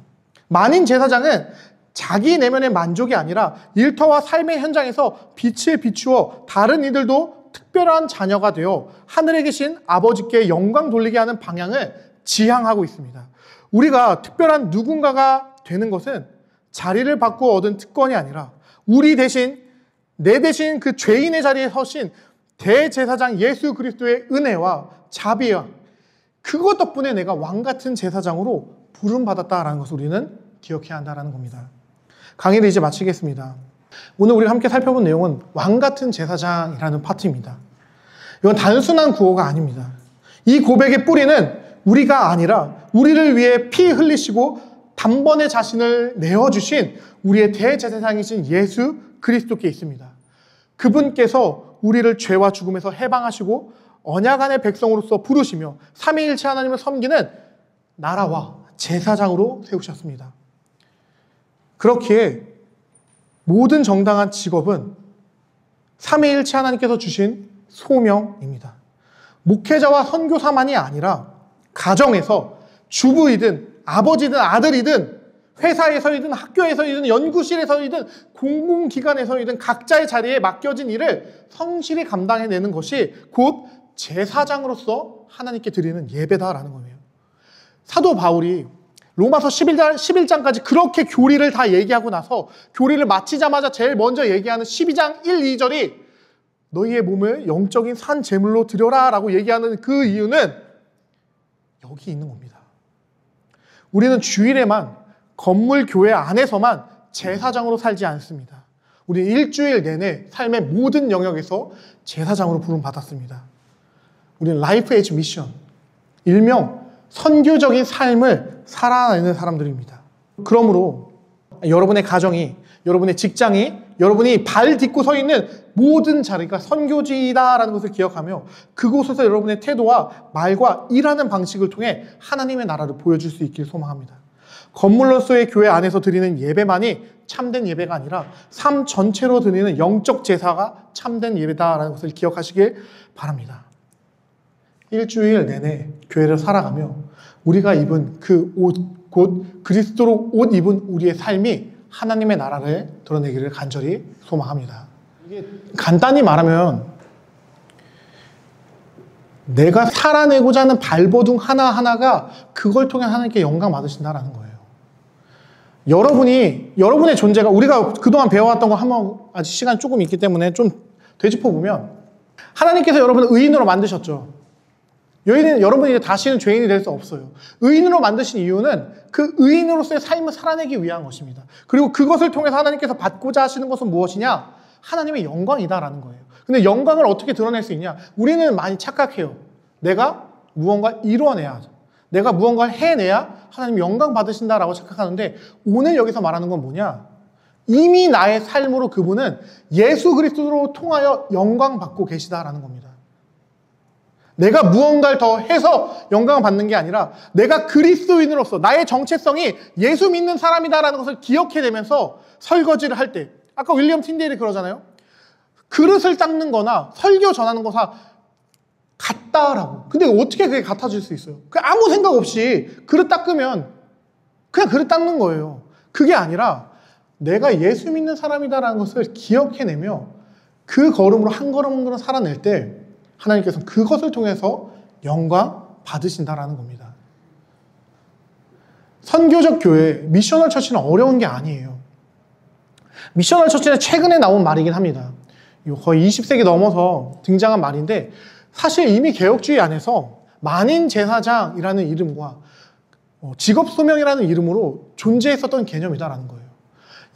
만인 제사장은 자기 내면의 만족이 아니라 일터와 삶의 현장에서 빛을 비추어 다른 이들도 특별한 자녀가 되어 하늘에 계신 아버지께 영광 돌리게 하는 방향을 지향하고 있습니다. 우리가 특별한 누군가가 되는 것은 자리를 받고 얻은 특권이 아니라 우리 대신, 내 대신 그 죄인의 자리에 서신 대제사장 예수 그리스도의 은혜와 자비와 그것 덕분에 내가 왕같은 제사장으로 부름받았다라는 것을 우리는 기억해야 한다는 겁니다. 강의를 이제 마치겠습니다. 오늘 우리가 함께 살펴본 내용은 왕같은 제사장이라는 파트입니다. 이건 단순한 구호가 아닙니다. 이 고백의 뿌리는 우리가 아니라 우리를 위해 피 흘리시고 단번에 자신을 내어주신 우리의 대제사장이신 예수 그리스도께 있습니다. 그분께서 우리를 죄와 죽음에서 해방하시고 언약 안의 백성으로서 부르시며 삼위일체 하나님을 섬기는 나라와 제사장으로 세우셨습니다. 그렇기에 모든 정당한 직업은 삼위일체 하나님께서 주신 소명입니다. 목회자와 선교사만이 아니라 가정에서 주부이든 아버지든 아들이든 회사에서이든 학교에서이든 연구실에서이든 공공기관에서이든 각자의 자리에 맡겨진 일을 성실히 감당해내는 것이 곧 제사장으로서 하나님께 드리는 예배다라는 거예요. 사도 바울이 로마서 11장까지 그렇게 교리를 다 얘기하고 나서 교리를 마치자마자 제일 먼저 얘기하는 12장 1, 2절이 너희의 몸을 영적인 산 제물로 드려라 라고 얘기하는 그 이유는 여기 있는 겁니다. 우리는 주일에만 건물 교회 안에서만 제사장으로 살지 않습니다. 우리는 일주일 내내 삶의 모든 영역에서 제사장으로 부름받았습니다. 우리는 라이프 에이지 미션, 일명 선교적인 삶을 살아내는 사람들입니다. 그러므로 여러분의 가정이, 여러분의 직장이, 여러분이 발 딛고 서 있는 모든 자리가 선교지다라는 것을 기억하며 그곳에서 여러분의 태도와 말과 일하는 방식을 통해 하나님의 나라를 보여줄 수 있기를 소망합니다. 건물로서의 교회 안에서 드리는 예배만이 참된 예배가 아니라 삶 전체로 드리는 영적 제사가 참된 예배다라는 것을 기억하시길 바랍니다. 일주일 내내 교회를 살아가며 우리가 입은 그 옷, 곧 그리스도로 옷 입은 우리의 삶이 하나님의 나라를 드러내기를 간절히 소망합니다. 이게 간단히 말하면 내가 살아내고자 하는 발버둥 하나하나가 그걸 통해 하나님께 영광 받으신다라는 거예요. 여러분의 존재가 우리가 그동안 배워왔던 거 한번 아직 시간 조금 있기 때문에 좀 되짚어보면 하나님께서 여러분을 의인으로 만드셨죠. 여러분이 이제 다시는 죄인이 될 수 없어요. 의인으로 만드신 이유는 그 의인으로서의 삶을 살아내기 위한 것입니다. 그리고 그것을 통해서 하나님께서 받고자 하시는 것은 무엇이냐? 하나님의 영광이다라는 거예요. 근데 영광을 어떻게 드러낼 수 있냐? 우리는 많이 착각해요. 내가 무언가 이루어내야 하죠. 내가 무언가를 해내야 하나님 영광 받으신다라고 착각하는데 오늘 여기서 말하는 건 뭐냐? 이미 나의 삶으로 그분은 예수 그리스도로 통하여 영광 받고 계시다라는 겁니다. 내가 무언가를 더 해서 영광을 받는 게 아니라 내가 그리스도인으로서 나의 정체성이 예수 믿는 사람이다라는 것을 기억해내면서 설거지를 할 때 아까 윌리엄 틴데일이 그러잖아요. 그릇을 닦는 거나 설교 전하는 거사 같다라고. 근데 어떻게 그게 같아질 수 있어요? 아무 생각 없이 그릇 닦으면 그냥 그릇 닦는 거예요. 그게 아니라 내가 예수 믿는 사람이다라는 것을 기억해내며 그 걸음으로 한 걸음 한 걸음 살아낼 때 하나님께서는 그것을 통해서 영광 받으신다라는 겁니다. 선교적 교회, 미셔널 처치는 어려운 게 아니에요. 미셔널 처치는 최근에 나온 말이긴 합니다. 거의 20세기 넘어서 등장한 말인데 사실 이미 개혁주의 안에서 만인 제사장이라는 이름과 직업 소명이라는 이름으로 존재했었던 개념이다라는 거예요.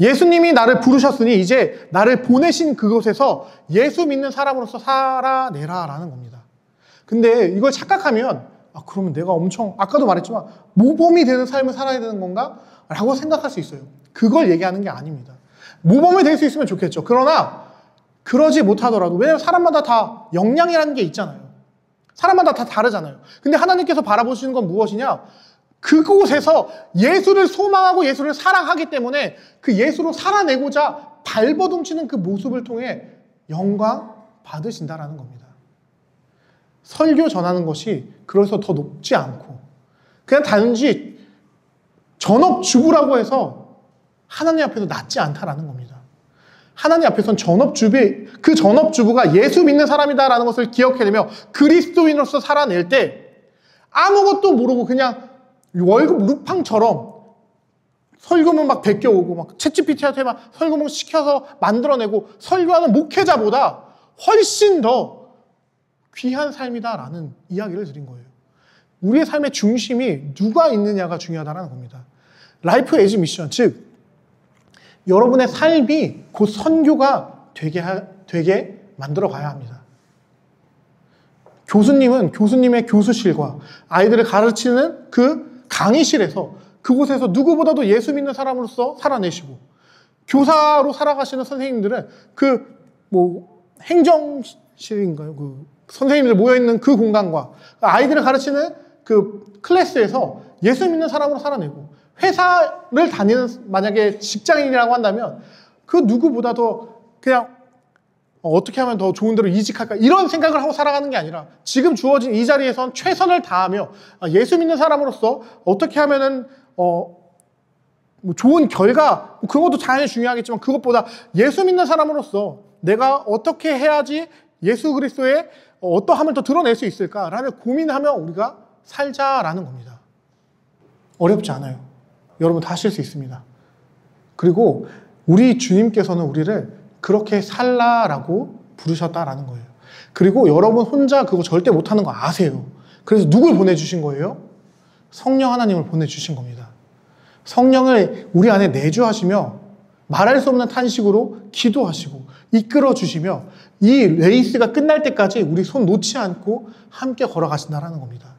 예수님이 나를 부르셨으니 이제 나를 보내신 그곳에서 예수 믿는 사람으로서 살아내라라는 겁니다. 근데 이걸 착각하면 그러면 내가 엄청 아까도 말했지만 모범이 되는 삶을 살아야 되는 건가? 라고 생각할 수 있어요. 그걸 얘기하는 게 아닙니다. 모범이 될 수 있으면 좋겠죠. 그러나 그러지 못하더라도 왜냐하면 사람마다 다 역량이라는 게 있잖아요. 사람마다 다 다르잖아요. 근데 하나님께서 바라보시는 건 무엇이냐? 그곳에서 예수를 소망하고 예수를 사랑하기 때문에 그 예수로 살아내고자 발버둥치는 그 모습을 통해 영광 받으신다라는 겁니다. 설교 전하는 것이 그래서 더 높지 않고 그냥 단지 전업주부라고 해서 하나님 앞에서 낮지 않다라는 겁니다. 하나님 앞에서는 그 전업주부가 예수 믿는 사람이다라는 것을 기억해내며 그리스도인으로서 살아낼 때 아무것도 모르고 그냥 월급 루팡처럼 설교문 막 베껴오고 막 챗GPT한테 막 설교문 시켜서 만들어내고 설교하는 목회자보다 훨씬 더 귀한 삶이다라는 이야기를 드린 거예요. 우리의 삶의 중심이 누가 있느냐가 중요하다는 겁니다. 라이프 에즈 미션, 즉 여러분의 삶이 곧 선교가 되게 만들어 가야 합니다. 교수님은 교수님의 교수실과 아이들을 가르치는 그 강의실에서 그곳에서 누구보다도 예수 믿는 사람으로서 살아내시고 교사로 살아가시는 선생님들은 행정실인가요? 그 선생님들 모여있는 그 공간과 아이들을 가르치는 그 클래스에서 예수 믿는 사람으로 살아내고 회사를 다니는 만약에 직장인이라고 한다면 그 누구보다도 그냥 어떻게 하면 더 좋은 데로 이직할까 이런 생각을 하고 살아가는 게 아니라 지금 주어진 이 자리에선 최선을 다하며 예수 믿는 사람으로서 어떻게 하면은 좋은 결과 그것도 당연히 중요하겠지만 그것보다 예수 믿는 사람으로서 내가 어떻게 해야지 예수 그리스도의 어떠함을 더 드러낼 수 있을까라는 고민하며 우리가 살자라는 겁니다. 어렵지 않아요. 여러분 다 하실 수 있습니다. 그리고 우리 주님께서는 우리를 그렇게 살라라고 부르셨다라는 거예요. 그리고 여러분 혼자 그거 절대 못하는 거 아세요. 그래서 누굴 보내주신 거예요? 성령 하나님을 보내주신 겁니다. 성령을 우리 안에 내주하시며 말할 수 없는 탄식으로 기도하시고 이끌어 주시며 이 레이스가 끝날 때까지 우리 손 놓지 않고 함께 걸어가신다라는 겁니다.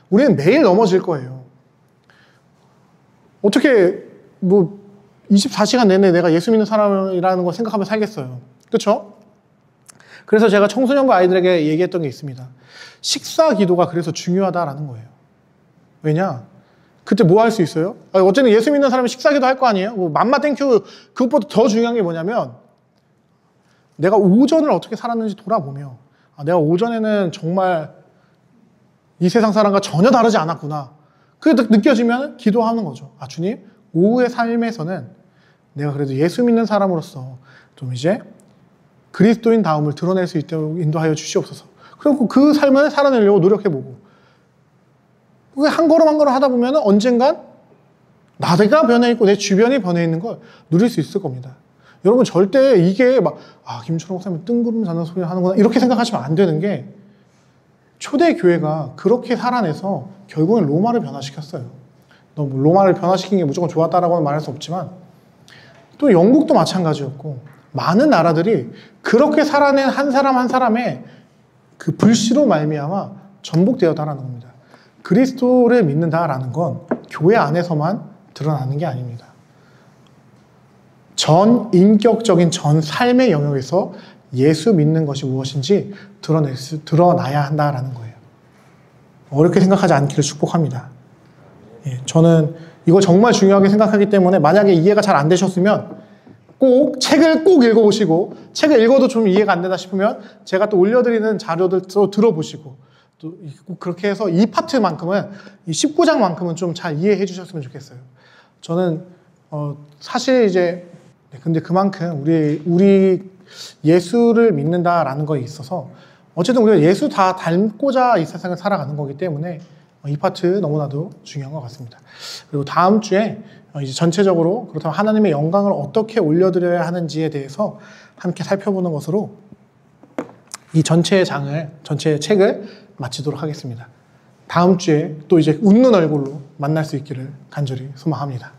우리는 매일 넘어질 거예요. 어떻게 24시간 내내 내가 예수 믿는 사람이라는 걸 생각하며 살겠어요. 그렇죠? 그래서 제가 청소년과 아이들에게 얘기했던 게 있습니다. 식사 기도가 그래서 중요하다라는 거예요. 왜냐? 그때 뭐 할 수 있어요? 어쨌든 예수 믿는 사람이 식사 기도 할 거 아니에요? 맘마 땡큐 그것보다 더 중요한 게 뭐냐면 내가 오전을 어떻게 살았는지 돌아보며 내가 오전에는 정말 이 세상 사람과 전혀 다르지 않았구나. 그게 느껴지면 기도하는 거죠. 주님, 오후의 삶에서는 내가 그래도 예수 믿는 사람으로서 좀 이제 그리스도인 다움을 드러낼 수 있도록 인도하여 주시옵소서. 그리고 그 삶을 살아내려고 노력해보고 한 걸음 한 걸음 하다 보면 언젠간 나가 변해있고 내 주변이 변해있는 걸 누릴 수 있을 겁니다. 여러분 절대 이게 김철호 목사님 뜬구름 자는 소리 하는구나 이렇게 생각하시면 안 되는 게 초대교회가 그렇게 살아내서 결국엔 로마를 변화시켰어요. 로마를 변화시킨 게 무조건 좋았다라고는 말할 수 없지만 또 영국도 마찬가지였고 많은 나라들이 그렇게 살아낸 한 사람 한 사람의 그 불씨로 말미암아 전복되었다라는 겁니다. 그리스도를 믿는다라는 건 교회 안에서만 드러나는 게 아닙니다. 전 인격적인 전 삶의 영역에서 예수 믿는 것이 무엇인지 드러나야 한다라는 거예요. 어렵게 생각하지 않기를 축복합니다. 저는 이걸 정말 중요하게 생각하기 때문에 만약에 이해가 잘 안 되셨으면 꼭 책을 꼭 읽어보시고 책을 읽어도 좀 이해가 안 된다 싶으면 제가 또 올려드리는 자료들 또 들어보시고 또 그렇게 해서 이 파트만큼은 이 19장만큼은 좀 잘 이해해 주셨으면 좋겠어요. 저는 사실 이제 근데 그만큼 우리 예수를 믿는다라는 거에 있어서 어쨌든 우리가 예수 다 닮고자 이 세상을 살아가는 거기 때문에 이 파트 너무나도 중요한 것 같습니다. 그리고 다음 주에 이제 전체적으로 그렇다면 하나님의 영광을 어떻게 올려드려야 하는지에 대해서 함께 살펴보는 것으로 이 전체 책을 마치도록 하겠습니다. 다음 주에 또 이제 웃는 얼굴로 만날 수 있기를 간절히 소망합니다.